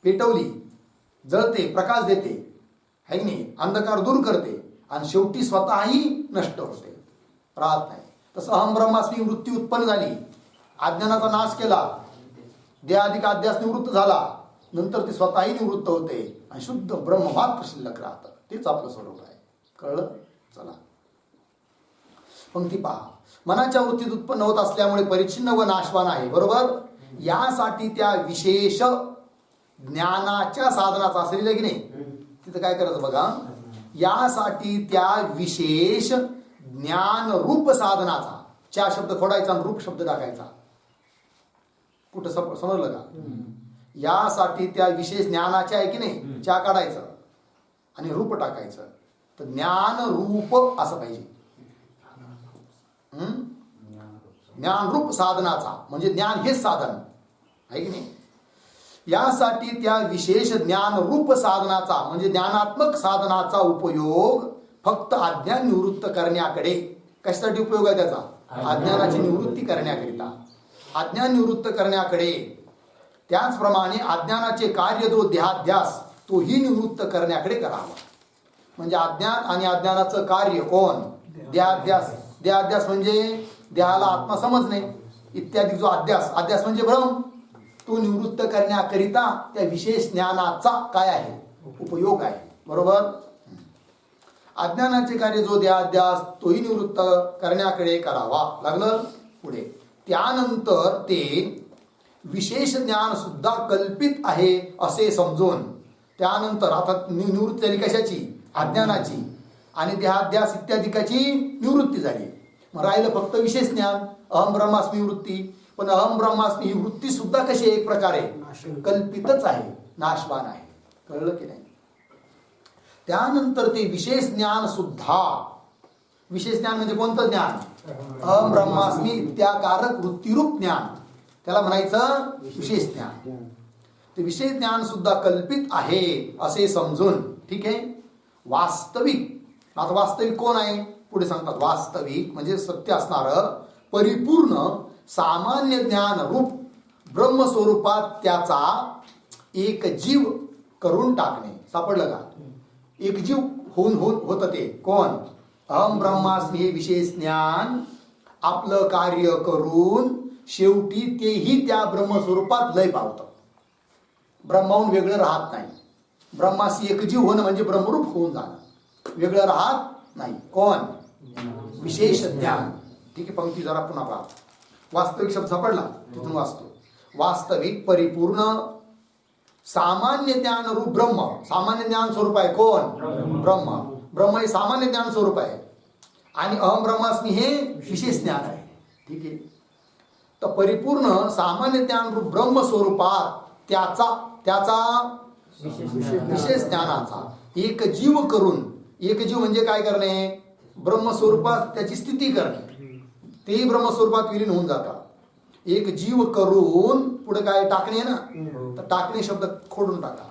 A: पेटवली, जळते, प्रकाश देते, है की नाही, अंधकार दूर करते आणि शेवटी स्वतःही नष्ट होते, राहत नाही. तसं अहम ब्रह्मास्मी वृत्ती उत्पन्न झाली, अज्ञानाचा नाश केला, देहाधिक अध्यास निवृत्त झाला, नंतर ती स्वतःही निवृत्त होते आणि शुद्ध ब्रह्म मात्र शिल्लक राहतं. तेच आपलं स्वरूप आहे. कळलं? चला, पंक्ती पहा. मनाच्या वृत्तीत उत्पन्न होत असल्यामुळे परिच्छिन्न व नाशवान आहे. बरोबर? यासाठी त्या विशेष ज्ञानाच्या साधनाचा असेल की नाही, तिथं काय करायचं बघा. यासाठी त्या विशेष ज्ञान रूप साधनाचा, च्या शब्द खोडायचा आणि रूप शब्द टाकायचा. कुठं समजलं का? यासाठी त्या विशेष ज्ञानाच्या आहे की नाही, च्या काढायचं आणि रूप टाकायचं. तर ज्ञान रूप असं पाहिजे. ज्ञान रूप साधनाचा म्हणजे ज्ञान हेच साधन आहे की नाही. यासाठी त्या विशेष ज्ञान रूप साधनाचा म्हणजे ज्ञानात्मक साधनाचा उपयोग फक्त अज्ञान निवृत्त करण्याकडे. कशासाठी उपयोग आहे त्याचा? अज्ञानाची निवृत्ती करण्याकरिता, अज्ञान निवृत्त करण्याकडे. त्याचप्रमाणे अज्ञानाचे कार्य जो देहाध्यास तोही निवृत्त करण्याकडे करावा. म्हणजे अज्ञान आणि अज्ञानाचं कार्य कोण? देहाध्यास. देहाध्यास म्हणजे देहाला आत्मा समजणे इत्यादी जो अध्यास, अध्यास म्हणजे भ्रम, तो निवृत्त करण्याकरिता त्या विशेष ज्ञानाचा काय आहे? उपयोग आहे. बरोबर? अज्ञानाचे कार्य जो देहाध्यास तोही निवृत्त करण्याकडे करावा. लागलं? पुढे त्यानंतर ते विशेष ज्ञान सुद्धा कल्पित आहे असे समजून, त्यानंतर आता निवृत्ती झाली कशाची? अज्ञानाची. आणि देहाध्यास इत्यादिकाची निवृत्ती झाली. मग राहिलं फक्त विशेष ज्ञान, अहम ब्रह्मास्मी वृत्ती. पण अहम ब्रह्मास्मी ही वृत्ती सुद्धा कशी आहे? एक प्रकारे कल्पितच आहे, नाशवान आहे. कळलं की नाही? त्यानंतर ते विशेष ज्ञान सुद्धा, विशेष ज्ञान म्हणजे कोणतं ज्ञान? अहम ब्रह्मास्मी इत्याकारक वृत्तीरूप ज्ञान, त्याला म्हणायचं विशेष ज्ञान. ते विशेष ज्ञान सुद्धा कल्पित आहे असे समजून, ठीक आहे. वास्तविक, आता वास्तविक कोण आहे? पुढे सांगतात. वास्तविक म्हणजे सत्य असणार परिपूर्ण सामान्य ज्ञान रूप ब्रह्मस्वरूपात त्याचा एक जीव करून टाकणे. सापडलं का? एक जीव होत ते कोण? अहम ब्रह्मास्मी हे विशेष ज्ञान आपलं कार्य करून शेवटी तेही त्या ब्रह्मस्वरूपात लय पावतं. ब्रह्माहून वेगळं राहत नाही. ब्रह्माशी एकजीव होणं म्हणजे ब्रह्मरूप होऊन जाणं, वेगळं राहत नाही. कोण? विशेष ज्ञान. ठीक आहे, पंक्ती जरा पुन्हा पहा. वास्तविक शब्द सापडला, तिथून वाचतो. वास्तविक परिपूर्ण सामान्य ज्ञान रूप ब्रह्म, सामान्य ज्ञान स्वरूप आहे कोण? ब्रह्म. ब्रह्म हे सामान्य ज्ञान स्वरूप आहे आणि अहम ब्रह्मास्मी हे विशेष ज्ञान आहे. ठीक आहे. तर परिपूर्ण सामान्य ज्ञान रूप ब्रह्म स्वरूपात त्याचा विशेष ज्ञानाचा एक जीव करून, एक जीव म्हणजे काय करणे? ब्रह्मस्वरूपात त्याची स्थिती करणे, तेही ब्रह्मस्वरूपात विलीन होऊन जातात. एक जीव करून पुढे काय टाकणे ना, तर टाकणे शब्द खोडून टाका.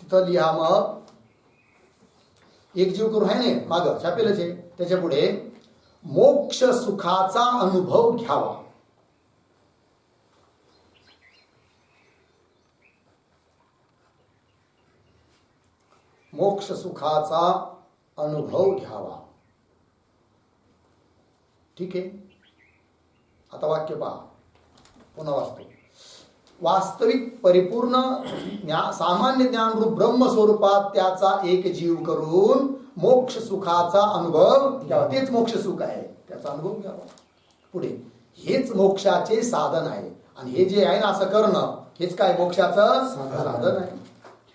A: तिथं लिहा मग एक जीव करून आहे ना माग छापेलच आहे, त्याच्या पुढे मोक्ष सुखाचा अनुभव घ्यावा. मोक्ष सुखाचा अनुभव घ्यावा. ठीक आहे. आता वाक्य पहा, पुन्हा वाचतो. वास्तविक परिपूर्ण सामान्य ज्ञानरूप ब्रह्मस्वरूपात त्याचा एक जीव करून मोक्ष सुखाचा अनुभव घ्यावा. तेच मोक्ष सुख आहे, त्याचा अनुभव घ्यावा. पुढे हेच मोक्षाचे साधन आहे. आणि हे जे आहे ना असं करणं, हेच काय मोक्षाचं साधन आहे,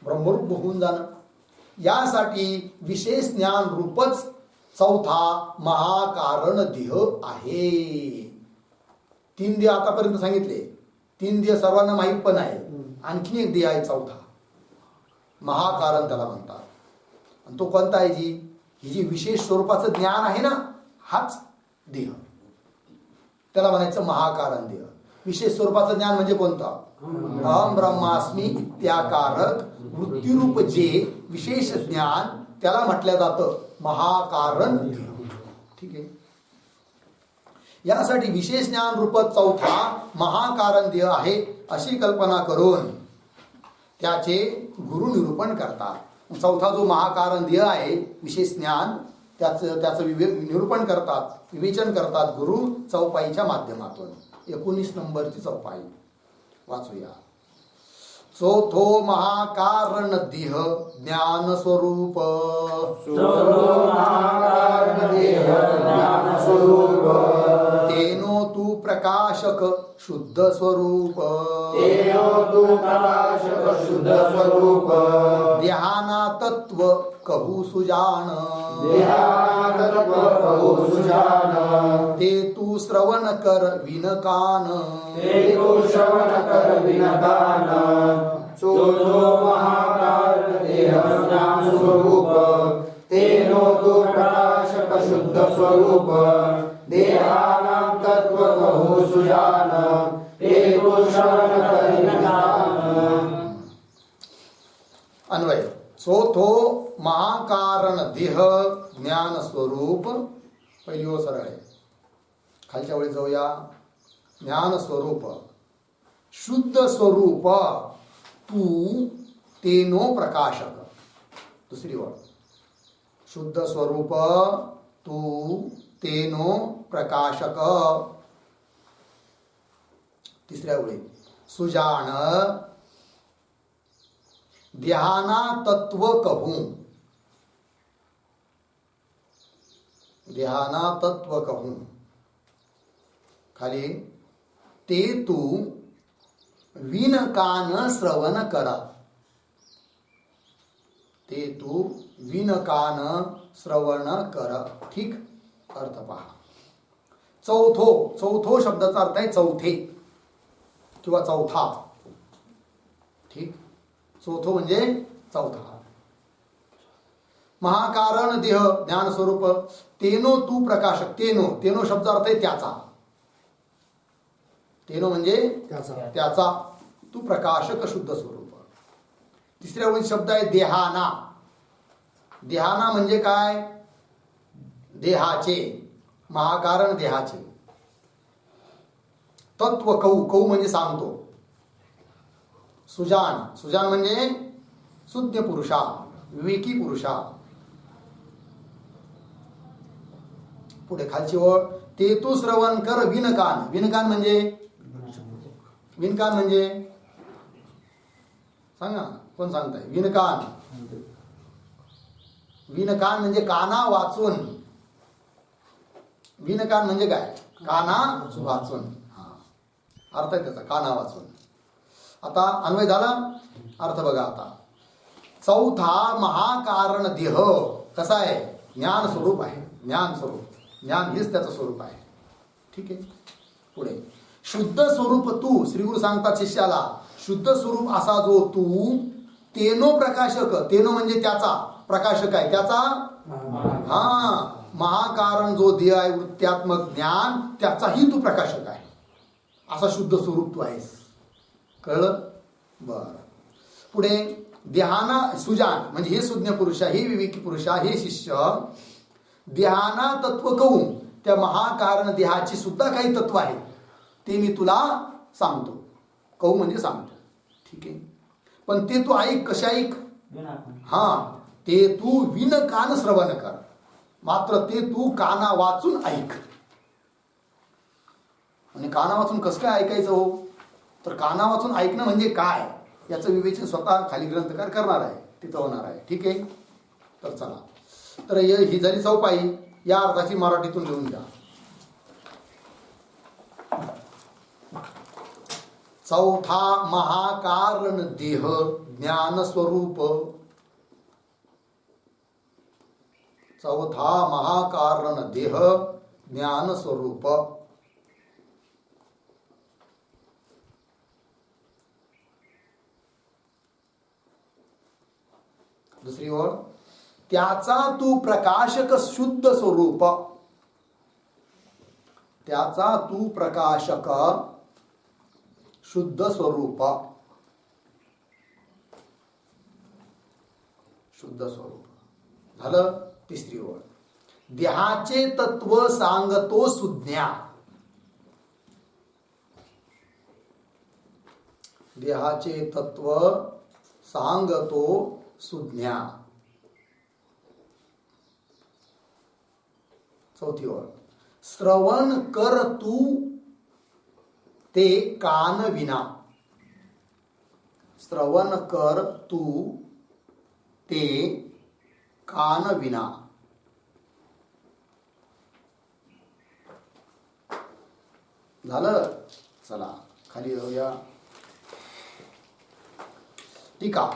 A: ब्रह्मरूप होऊन जाणं. यासाठी विशेष ज्ञान रूपच चौथा महाकारण देह आहे. 3 देह आतापर्यंत सांगितले, 3 देह सर्वांना माहीत पण आहे. आणखी एक देह आहे चौथा, महाकारण त्याला म्हणतात. आणि तो कोणता आहे? ही जी विशेष स्वरूपाचं ज्ञान आहे ना, हाच देह, त्याला म्हणायचं महाकारण देह. विशेष स्वरूपाचं ज्ञान म्हणजे कोणतं? अहम ब्रह्मास्मी इत्याकारक वृत्तीरूप जे विशेष ज्ञान, त्याला म्हटलं जातं महाकारण देह. ठीक आहे. यासाठी विशेष ज्ञान रूप चौथा महाकारण देह आहे अशी कल्पना करून त्याचे गुरु निरूपण करतात. चौथा जो महाकारण देह आहे विशेष ज्ञान, त्याचं निरूपण करतात, विवेचन करतात गुरु चौपाईच्या माध्यमातून. 19 नंबरची चौपाई वाचूया. चौथो महाकारण देह ज्ञान स्वरूप. तेनो तू प्रकाशक शुद्ध स्वरूप. देहाना तत्व कहू सुजान. ते तू श्रवण कर विनकान.
D: तेनो तु प्रकाशक शुद्ध स्वरूप. देहानां तत्व कहू सुजान. ते तु श्रवण कर विनकान.
A: अन्वय. चौथो महाकारण देह ज्ञान स्वरूप. पहिली ओळ सरळ आहे, खालच्या ओळी जाऊया. ज्ञान स्वरूप शुद्ध स्वरूप तू तेनो प्रकाशक. दुसरी ओळ शुद्ध स्वरूप तू तेनो प्रकाशक. तिसऱ्या ओळी सुजान देहाना तत्व कहू. देहाना तत्व कहू. खाली ते तू विनकान श्रवण करा. ते तू विनकान श्रवण कर. ठीक, अर्थ पहा. चौथो, चौथो शब्दाचा अर्थ आहे चौथे किंवा चौथा. ठीक, चौथो म्हणजे चौथा. महाकारण देह ज्ञान स्वरूप. तेनो तू प्रकाशक. तेनो, तेनो शब्द अर्थ आहे त्याचा. तेनो म्हणजे त्याचा. तू प्रकाशक शुद्ध स्वरूप. तिसऱ्या ओळीत शब्द आहे देहाना. देहाना म्हणजे काय? देहाचे. महाकारण देहाचे. तत्व कहू. कहू म्हणजे सांगतो. सुजान. सुजान म्हणजे शुद्ध पुरुषा, विवेकी पुरुषा. पुढे खालची ओळ. ते तू श्रवण कर विनकान. विनकान म्हणजे, विनकान म्हणजे सांगा ना, कोण सांगताय? विनकान. विनकान म्हणजे काना वाचून. विनकान म्हणजे काय? काना वाचून. अर्थ आहे त्याचा, काना वाचून. आता अन्वय झाला, अर्थ बघा आता. चौथा महाकारण देह कसा आहे? ज्ञान स्वरूप आहे. ज्ञान स्वरूप. ज्ञान हेच त्याचं स्वरूप आहे. ठीक आहे. पुढे शुद्ध स्वरूप तू. श्रीगुरु सांगतात शिष्याला, शुद्ध स्वरूप असा जो तू तेनो प्रकाशक. तेनो म्हणजे त्याचा. प्रकाशक आहे त्याचा. महाकारण जो देह आहे वृत्त्यात्मक ज्ञान, त्याचाही तू प्रकाशक आहे. असा शुद्ध स्वरूप तू आहेस. कळलं? बर. पुढे देहाना सुजान म्हणजे हे सुज्ञ पुरुषा, हे विवेकी पुरुषा, हे शिष्य. देहाना तत्व कहू. त्या महाकारण देहाची सुद्धा काही तत्व आहे, ते मी तुला सांगतो. कहू म्हणजे सांगतो. ठीक आहे. पण ते तू ऐक. कशा ऐक? ते तू विनकान श्रवण कर. मात्र ते तू काना वाचून ऐक. आणि काना वाचून कसं काय ऐकायचं हो? तर काना वाचून ऐकणं म्हणजे काय याचं विवेचन स्वतः खाली ग्रंथकार करणार आहे, तिथं होणार आहे. ठीक आहे. तर चला, तर ही झाली चौपाई. या अर्थाची मराठीतून लिहून घ्या. चौथा महाकारण देह ज्ञान स्वरूप. चौथा महाकारण देह ज्ञान स्वरूप. दुसरी ओळ, त्याचा तू प्रकाशक शुद्ध स्वरूप. त्याचा तू प्रकाशक शुद्ध स्वरूप. शुद्ध स्वरूप झालं. तिसरी ओळ, देहाचे तत्व सांगतो सुज्ञा. देहाचे तत्व सांगतो सुज्ञा. चौथी ओळ, श्रवण कर तू ते कान विना. श्रवण कर तू ते कान विना. झालं. चला खाली जाऊया. टीका.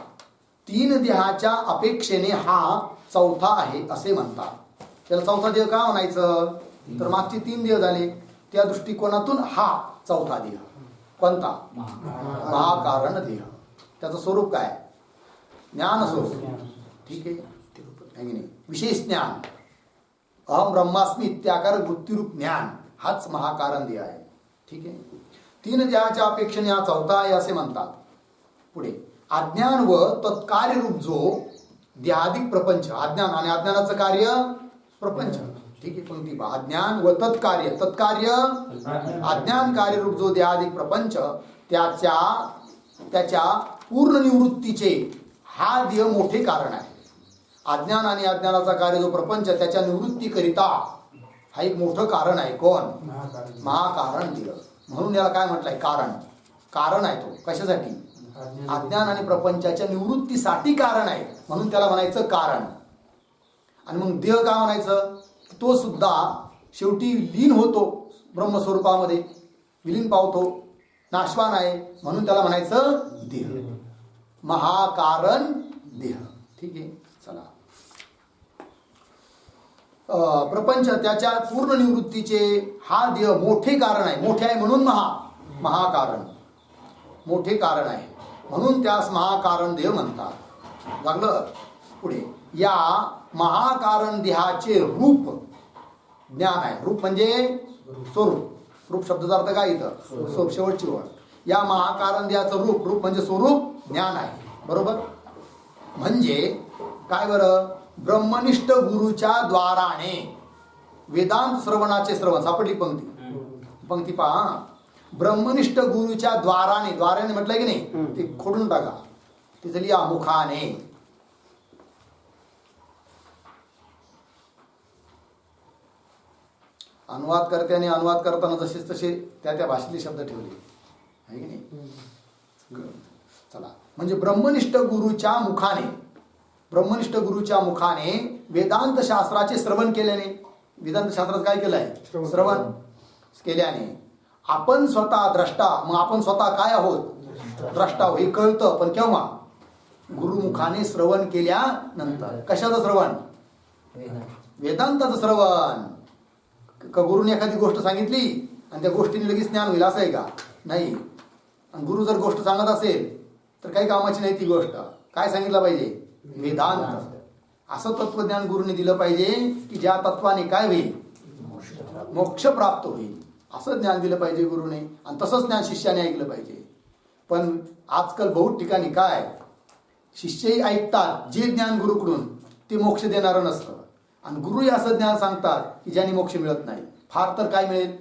A: तीन देहाच्या अपेक्षेने हा चौथा आहे असे म्हणतात. त्याला चौथा देह का म्हणायचं, तर मागचे तीन देह झाले, त्या दृष्टिकोनातून हा चौथा देह. कोणता? महाकारण देह. त्याचं स्वरूप काय? ज्ञान स्वरूप. ठीक आहे. विशेष ज्ञान, अहम ब्रह्मास्मी इत्याकार वृत्तीरूप ज्ञान, हाच महाकारण देह आहे. ठीक आहे. तीन देहाच्या अपेक्षेने हा चौथा आहे असे म्हणतात. पुढे, अज्ञान व तत्कार्य रूप जो देहाधिक प्रपंच. अज्ञान आणि अज्ञानाचं कार्य प्रपंच. ठीक आहे. पंक्ती पहा. अज्ञान व तत्कार्य. तत्कार्य अज्ञान कार्यरूप जो देहाधिक प्रपंच, त्याच्या पूर्ण निवृत्तीचे हा देह मोठे कारण आहे. अज्ञान आणि अज्ञानाचा कार्य जो प्रपंच, त्याच्या निवृत्तीकरिता हा एक मोठं कारण आहे. कोण? महाकारण देह. म्हणून याला काय म्हटलंय? कारण. कारण आहे तो. कशासाठी? अज्ञान आणि प्रपंचाच्या निवृत्तीसाठी कारण आहे, म्हणून त्याला म्हणायचं कारण. आणि मग देह का म्हणायचं? तो सुद्धा शेवटी लीन होतो ब्रह्मस्वरूपामध्ये, विलीन पावतो, नाशवान आहे, म्हणून त्याला म्हणायचं देह. महाकारण देह. ठीक आहे. चला. प्रपंच त्याच्या पूर्ण निवृत्तीचे हा देह मोठे कारण आहे. मोठे आहे म्हणून महाकारण. मोठे कारण आहे म्हणून त्यास महाकारण देह म्हणतात. लागलं. पुढे, या महाकारण देहाचे रूप ज्ञान आहे. रूप म्हणजे स्वरूप. रूप शब्दाचा अर्थ काय इथं? स्वरूप. शेवटची ओळ. या महाकारण देहाचं रूप, रूप म्हणजे स्वरूप, ज्ञान आहे. बरोबर. म्हणजे काय बरं? ब्रह्मनिष्ठ गुरुच्या द्वाराने वेदांत श्रवणाचे श्रवण. सापडली पंक्ती पहा. ब्रह्मनिष्ठ गुरुच्या द्वाराने. द्वाराने म्हटलंय की नाही, ते खोडून टाका. तिथे लिहा मुखाने. अनुवाद करत्याने अनुवाद करताना जसेच तसे त्या भाषेतले शब्द ठेवले आहे की नाही. चला. म्हणजे ब्रह्मनिष्ठ गुरुच्या मुखाने. ब्रह्मनिष्ठ गुरुच्या मुखाने वेदांत शास्त्राचे श्रवण केल्याने. वेदांत शास्त्रात काय केलंय? श्रवण केल्याने आपण स्वतः द्रष्टा. मग आपण स्वतः काय आहोत? द्रष्टा. हे कळतं पण केव्हा? गुरुमुखाने श्रवण केल्यानंतर. कशाचं श्रवण? वेदांताचं श्रवण. का गुरुने एखादी गोष्ट सांगितली आणि त्या गोष्टीने लगेच ज्ञान होईल असं आहे का? नाही. आणि गुरु जर गोष्ट सांगत असेल तर काही कामाची नाही ती गोष्ट. काय सांगितलं पाहिजे? वेदांत. असं तत्वज्ञान गुरुने दिलं पाहिजे की ज्या तत्वाने काय होईल? मोक्ष प्राप्त होईल. असं ज्ञान दिलं पाहिजे गुरुने. आणि तसंच ज्ञान शिष्याने ऐकलं पाहिजे. पण आजकाल बहुत ठिकाणी काय, शिष्यही ऐकतात जे ज्ञान गुरुकडून, ते मोक्ष देणारं नसतं. आणि गुरुही असं ज्ञान सांगतात की ज्याने मोक्ष मिळत नाही. फार तर काय मिळेल?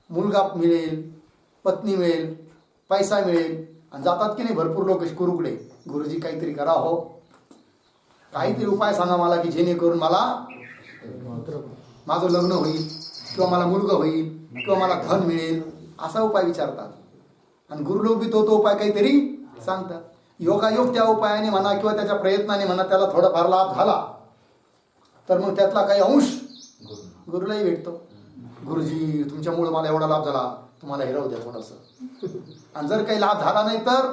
A: मुलगा मिळेल, पत्नी मिळेल, पैसा मिळेल. आणि जातात की नाही भरपूर लोक गुरुकडे. गुरुजी काहीतरी करा हो, काहीतरी उपाय सांगा मला की जेणेकरून मला माझं लग्न होईल, किंवा मला मुलगा होईल, किंवा मला धन मिळेल. असा उपाय विचारतात आणि गुरुलोक बी तो उपाय काहीतरी सांगतात. योगायोग त्या उपायाने म्हणा किंवा त्याच्या प्रयत्नाने म्हणा त्याला थोडाफार लाभ झाला तर मग त्यातला काही अंश गुरुलाही भेटतो. गुरुजी तुमच्यामुळे मला एवढा लाभ झाला, तुम्हाला हिरव द्या थोडंसं. आणि जर काही लाभ झाला नाही तर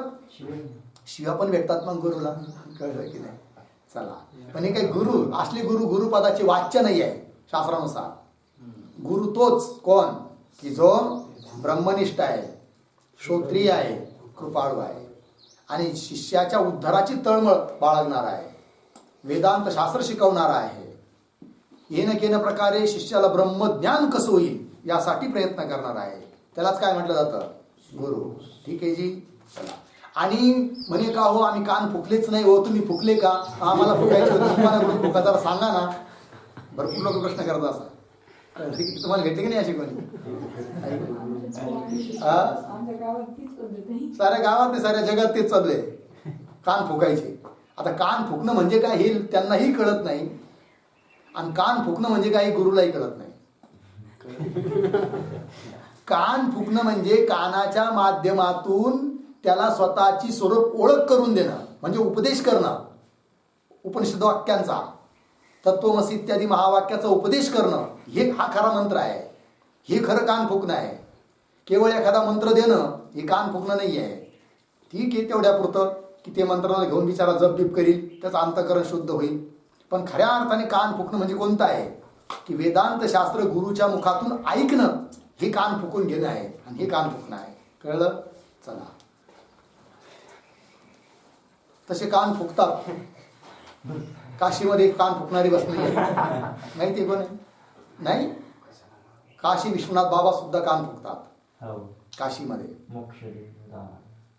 A: शिव्या पण भेटतात मग गुरुला. कळलं की नाही? चला, पण हे काही गुरु असले गुरुपदाचे वाच्य नाही आहे शास्त्रानुसार. गुरु तोच कोण की जो ब्रह्मनिष्ठ आहे, श्रोत्रिय आहे, कृपाळू आहे आणि शिष्याच्या उद्धाराची तळमळ बाळगणारा आहे, वेदांत शास्त्र शिकवणारा आहे, येणं केनं प्रकारे शिष्याला ब्रह्मज्ञान कसं होईल यासाठी प्रयत्न करणार आहे. त्यालाच काय म्हटलं जातं? गुरु. ठीक आहे जी. चला. आणि म्हणे का हो आम्ही कान फुकलेच नाही, हो तुम्ही फुकले का? आम्हाला फुकायचे होते, तुम्हाला कुठे फुका जरा सांगा ना. भरपूर लोक प्रश्न करतात असा. तुम्हाला भेटले की नाही अशी कोणी? साऱ्या गावात नाही, साऱ्या जगात तेच चालू आहे, कान फुकायचे. आता कान फुकणं म्हणजे काय हे त्यांनाही कळत नाही आणि कान फुकणं म्हणजे काय गुरुलाही कळत नाही. कान फुकणं म्हणजे कानाच्या माध्यमातून त्याला स्वतःची स्वरूप ओळख करून देणं, म्हणजे उपदेश करणं. उपनिषद वाक्यांचा, तत्वमसी इत्यादी महावाक्याचा उपदेश करणं, हे हा खरा मंत्र आहे. हे खरं कान फुकणं आहे. केवळ एखादा मंत्र देणं हे कान फुकणं नाही आहे. ठीक आहे तेवढ्यापुरतं की ते मंत्राला घेऊन बिचारा जप बीप करील, त्याचं अंतःकरण शुद्ध होईल. पण खऱ्या अर्थाने कान फुकणं म्हणजे कोणतं आहे की वेदांत शास्त्र गुरुच्या मुखातून ऐकणं, हे कान फुकून घेणं आहे आणि हे कान फुकणं आहे. कळलं? चला, तसे कान फुकतात. काशीमध्ये कान फुकणारी बसली आहे, माहिती कोण आहे? नाही, काशी विश्वनाथ बाबा सुद्धा कान फुकतात काशीमध्ये.
B: मोक्ष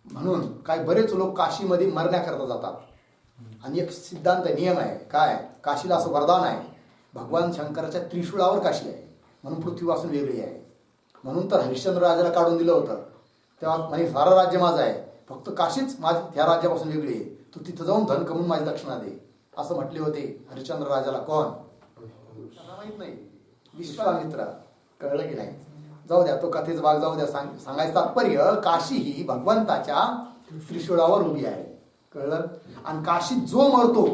A: म्हणून काय बरेच लोक काशीमध्ये मरण्याकरता जातात. आणि एक सिद्धांत नियम आहे, काय? काशीला असं वरदान आहे, भगवान शंकराच्या त्रिशूळावर काशी आहे म्हणून पृथ्वीपासून वेगळी आहे. म्हणून तर हरिश्चंद्र राजाला काढून दिलं होतं तेव्हा म्हणे सारं राज्य माझं आहे, फक्त काशीच माझी ह्या राज्यापासून वेगळी आहे, तू तिथं जाऊन धन कमवून माझी दक्षिणा दे, असं म्हटले होते हरिश्चंद्र राजाला. कोण? माहित नाही, विश्वामित्र. कळलं की नाही? जाऊ द्या, तो कथेचा भाग जाऊ द्या. सांगायचं तात्पर्य, काशी ही भगवंताच्या त्रिशूळावर उभी आहे. कळलं? आणि काशीत जो मरतो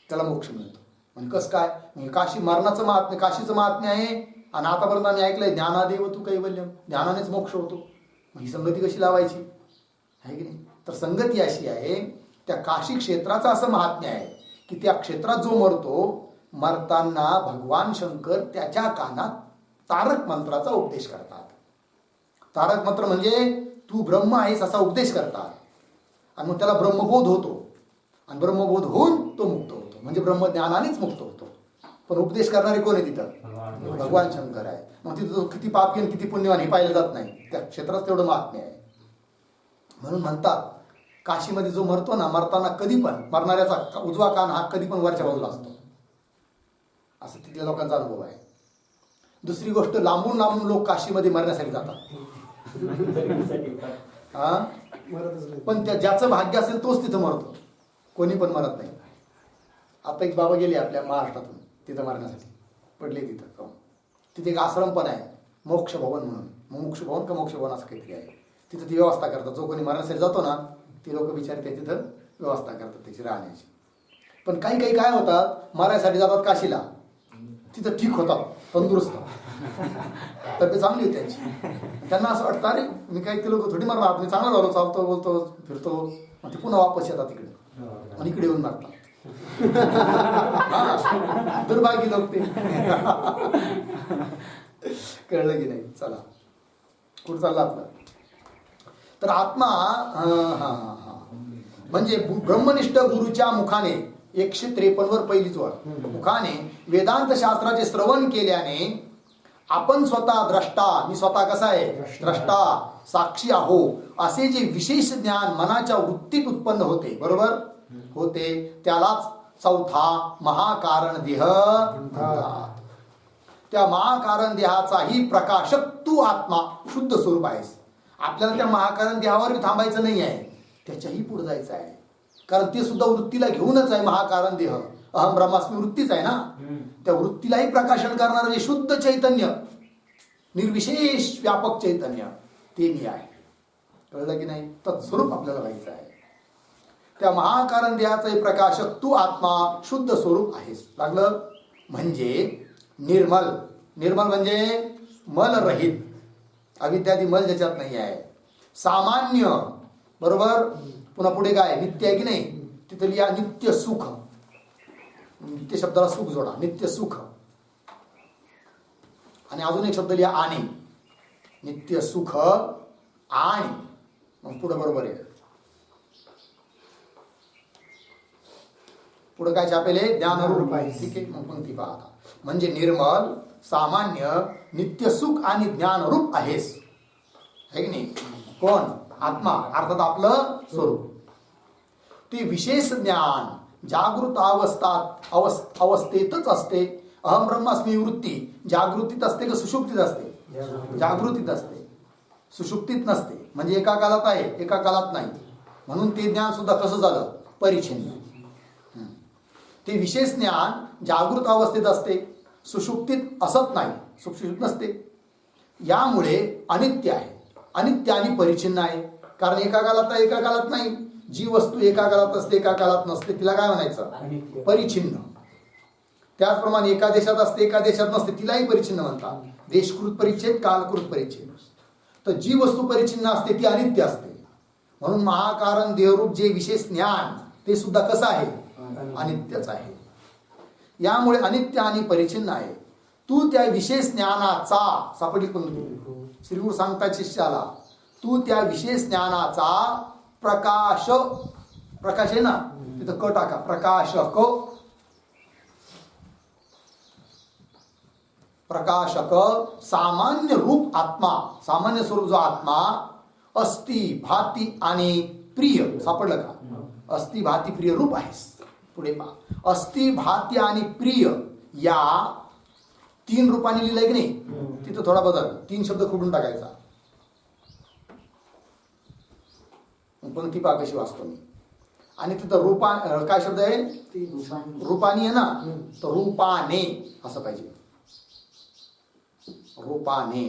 A: त्याला मोक्ष मिळतो. म्हणजे कसं काय? म्हणजे काशी मरणाचं महात्म्य, काशीचं महात्म्य आहे. आणि आतापर्यंत आम्ही ऐकलंय ज्ञानादेव तू कैवल्यम, ज्ञानानेच मोक्ष होतो. मग ही संगती कशी लावायची आहे की नाही? तर संगती अशी आहे, त्या काशी क्षेत्राचं असं महात्म्य आहे की त्या क्षेत्रात जो मरतो, मरताना भगवान शंकर त्याच्या कानात तारक मंत्राचा उपदेश करतात. तारक मंत्र म्हणजे तू ब्रह्म आहेस असा उपदेश करतात. आणि मग त्याला ब्रह्मबोध होतो आणि ब्रह्मबोध होऊन तो मुक्त होतो, म्हणजे ब्रह्मज्ञानानेच मुक्त होतो. पण उपदेश करणारे कोण आहे तिथं? भगवान शंकर आहे. मग तिथं किती पापी आणि किती पुण्यवान हे पाहिलं जात नाही, त्या क्षेत्रात तेवढं महात्म्य आहे. म्हणून म्हणतात काशीमध्ये जो मरतो ना, मरताना कधी पण मरणाऱ्याचा उजवा कान हा कधी पण वरच्या बाजूला असतो, असं तिथल्या लोकांचा अनुभव आहे. दुसरी गोष्ट, लांबून लांबून लोक काशीमध्ये मरण्यासाठी जातात. हा, पण त्या ज्याचं भाग्य असेल तोच तिथं मरतो, कोणी पण मरत नाही. आता एक बाबा गेले आपल्या महाराष्ट्रातून तिथं मरण्यासाठी, पडले तिथं. तिथे एक आश्रम पण आहे, मोक्ष भवन म्हणून. मोक्ष भवन का मोक्ष भवन असं काहीतरी आहे. तिथं ती व्यवस्था करतात. जो कोणी मरण्यासाठी जातो ना, ती लोक बिचारे ते तिथं व्यवस्था करतात त्याची राहण्याची. पण काही काही काय होतात, मरायसाठी जातात काशीला, तिथं ठीक होतात, तंदुरुस्त, तब्येत चांगली होती त्यांची. त्यांना असं वाटतं अरे मी काही ते लोक थोडी मारणार, मी चांगला झालो, चालतो बोलतो फिरतो, मग ते पुन्हा वापस येतात इकडे आणि इकडे येऊन मारतात. दुर्भाग्य लोक ते. कळलं की नाही? चला, कुठं चाललं आपलं? तर आत्मा म्हणजे ब्रह्मनिष्ठ गुरुच्या मुखाने 153 वर पहिलीच वर, मुखाने वेदांत शास्त्राचे श्रवण केल्याने आपण स्वतः द्रष्टा, मी स्वतः कसा आहे? द्रष्टा, साक्षी आहो, असे जे विशेष ज्ञान मनाच्या वृत्तीत उत्पन्न होते, बरोबर होते, त्यालाच चौथा महाकारण देह म्हणतात. त्या महाकारण देहाचाही प्रकाशक तू आत्मा शुद्ध स्वरूप आहेस. आपल्याला त्या महाकारण देहावर थांबायचं नाही आहे, त्याच्याही पुढे जायचं आहे. कारण ते सुद्धा वृत्तीला घेऊनच आहे. महाकारण देह अहम ब्रह्मास्मी वृत्तीच आहे ना. त्या वृत्तीलाही प्रकाशन करणारं जे शुद्ध चैतन्य निर्विशेष व्यापक चैतन्य ते मी आहे. कळलं की नाही? तत्स्वरूप आपल्याला व्हायचं आहे. त्या महाकारण देहाचा प्रकाशक तू आत्मा शुद्ध स्वरूप आहेस. लागलं? म्हणजे निर्मल. निर्मल म्हणजे मलरहित, अविद्यादी मल ज्याच्यात नाही आहे. सामान्य, बरोबर. पुन्हा पुढे काय? नित्य आहे की नाही? तिथे लिहा नित्य सुख. नित्य शब्दाला सुख जोडा, नित्य सुख. आणि अजून एक शब्द लिहा आणि. नित्य सुख आणि मग पुढे बरोबर आहे. पुढे काय छापेले? ज्ञानरूप. ठीक आहे, मग पंक्ती पहा आता. म्हणजे निर्मल, सामान्य, नित्य सुख आणि ज्ञानरूप आहेस. है की नाही? कोण? आत्मा, अर्थात आपलं स्वरूप. ते विशेष ज्ञान जागृत अवस्थेतच असते. अहम ब्रह्मास्मी वृत्ती जागृतीत असते का सुषुप्तीत असते? जागृतीत असते, सुषुप्तीत नसते. म्हणजे एका कालात आहे, एका कालात नाही. म्हणून ते ज्ञान सुद्धा कसं झालं? परिच्छिन्न. ते विशेष ज्ञान जागृत अवस्थेत असते, सुषुप्तीत असत नाही, सुषुप्तीत नसते. यामुळे अनित्य आहे. अनित्य आणि परिच्छिन्न आहे. कारण एका कालात आहे, एका कालात नाही. जी वस्तू एका कालात असते, एका कालात नसते, तिला काय म्हणायचं? परिच्छिन्न. त्याचप्रमाणे एका देशात असते, एका देशात नसते, तिलाही परिच्छिन्न म्हणतात. देशकृत परिच्छेद, कालकृत परिच्छेद. तर जी वस्तू परिच्छिन्न असते ती अनित्य असते. म्हणून महाकारण देहरूप जे विशेष ज्ञान ते सुद्धा कसं आहे? अनित्यच आहे. यामुळे अनित्य आणि परिच्छिन्न आहे. तू त्या विशेष ज्ञानाचा, सापडली पण श्रीगुरु सांगतात शिष्याला, तू त्या विशेष ज्ञानाचा प्रकाश, प्रकाश आहे ना, तिथं क टाका, प्रकाशक. प्रकाशक सामान्य रूप आत्मा, सामान्य स्वरूप जो आत्मा अस्ति, भाती आणि प्रिय. सापडलं का? अस्ति, भाती, प्रिय रूप आहेस. पुढे पहा. अस्ति, भाती आणि प्रिय या 3 रूपांनी लिहिलंय की नाही? तिथं थोडा बदल, 3 शब्द खोडून टाकायचा. पंक्ती पहा कशी वाचतो मी. आणि तिथं रूपा काय शब्द आहे? रूपानी आहे ना, तर रूपाने असं पाहिजे. रूपाने.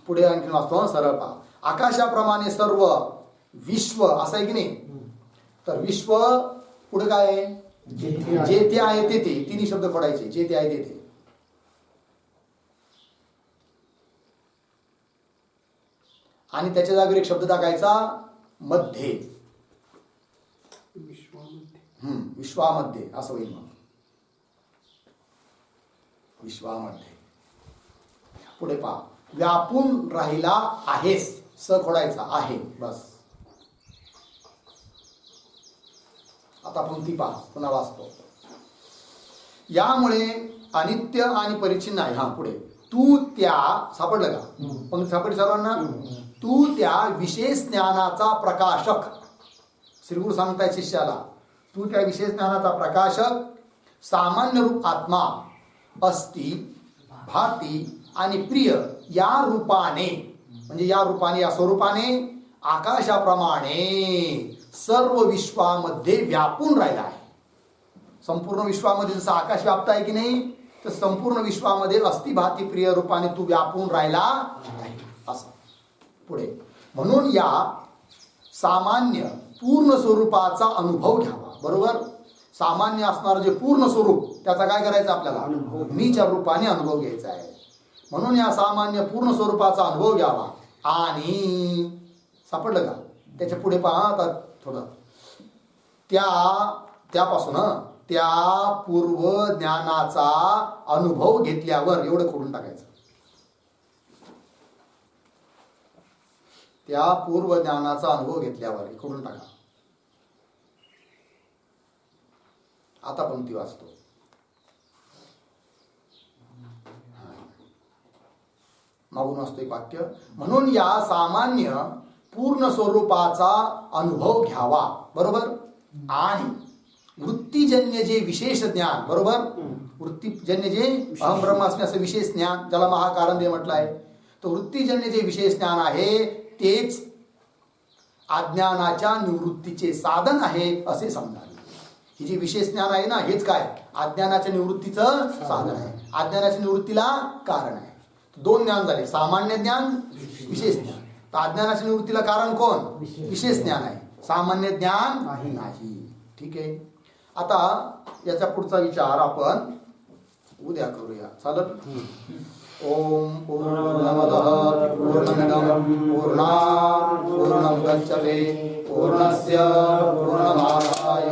A: पुढे आणखी वाचतो सरळ पहा. आकाशाप्रमाणे सर्व विश्व असं आहे की नाही? तर विश्व पुढे काय आहे? जेथे आहे तेथे. 3 शब्द खोडायचे. जेथे आहे तेथे. आणि त्याच्या जागेवर एक शब्द टाकायचा मध्ये. विश्वामध्ये असं होईल. मग विश्वामध्ये. पुढे पहा. व्यापून राहिला आहेस. स खोडायचा आहे, बस. आता पंक्ती पहा, पुन्हा वाचतो. यामुळे अनित्य आणि परिच्छिन्न आहे. हा पुढे. तू त्या, सापडलं का? पंक्ती सापडली सर्वांना? तू त्या विशेष ज्ञानाचा प्रकाशक. श्रीगुरु सांगताय शिष्याला, तू त्या विशेष ज्ञानाचा प्रकाशक, सामान्य रूप आत्मा अस्ति, भाती आणि प्रिय या रूपाने, म्हणजे या रूपाने, या स्वरूपाने आकाशाप्रमाणे सर्व विश्वामध्ये व्यापून राहिला आहे. संपूर्ण विश्वामध्ये जसं आकाश व्याप्त आहे की नाही, तर संपूर्ण विश्वामध्ये अस्ति, भाती, प्रिय रूपाने तू व्यापून राहिला आहे. असं पुढे. म्हणून या सामान्य पूर्ण स्वरूपाचा अनुभव घ्यावा. बरोबर. सामान्य असणारं जे पूर्ण स्वरूप, त्याचा काय करायचं आपल्याला? मीच्या रूपाने अनुभव घ्यायचा आहे. म्हणून या सामान्य पूर्ण स्वरूपाचा अनुभव घ्यावा. आणि सापडलं का? त्याच्या पुढे पहा आता थोडं. त्यापासून त्या पूर्व ज्ञानाचा अनुभव घेतल्यावर, एवढं खोडून टाकायचं. त्या पूर्व ज्ञानाचा अनुभव घेतल्यावर खोडून टाका. आता पंक्ती वाचतो. मागून वाचतो एक वाक्य. म्हणून या सामान्य पूर्ण स्वरूपाचा अनुभव घ्यावा. बरोबर. आणि वृत्तीजन्य जे विशेष ज्ञान, बरोबर, वृत्तीजन्य जे अहम ब्रह्मास्मी असं विशेष ज्ञान, ज्याला महाकारण देह म्हटलं आहे, तर वृत्तीजन्य जे विशेष ज्ञान आहे तेच अज्ञानाच्या निवृत्तीचे साधन आहे असे समजावे. ही जी विशेष ज्ञान आहे ना, हेच काय अज्ञानाच्या निवृत्तीचं साधन आहे, अज्ञानाच्या निवृत्तीला कारण आहे. दोन ज्ञान झाले, सामान्य ज्ञान, विशेष ज्ञान. तर अज्ञानाच्या निवृत्तीला कारण कोण? विशेष ज्ञान आहे, सामान्य ज्ञान नाही. ठीक आहे. आता याचा पुढचा विचार आपण उद्या करूया, चालत. ओम पूर्णमदः पूर्णमिदं पूर्णात् पूर्णमुदच्यते पूर्णस्य पूर्णमादाय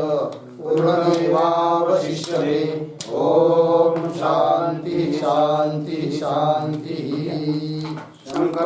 A: पूर्णमेवावशिष्यते. ओम शांति शांति शांति.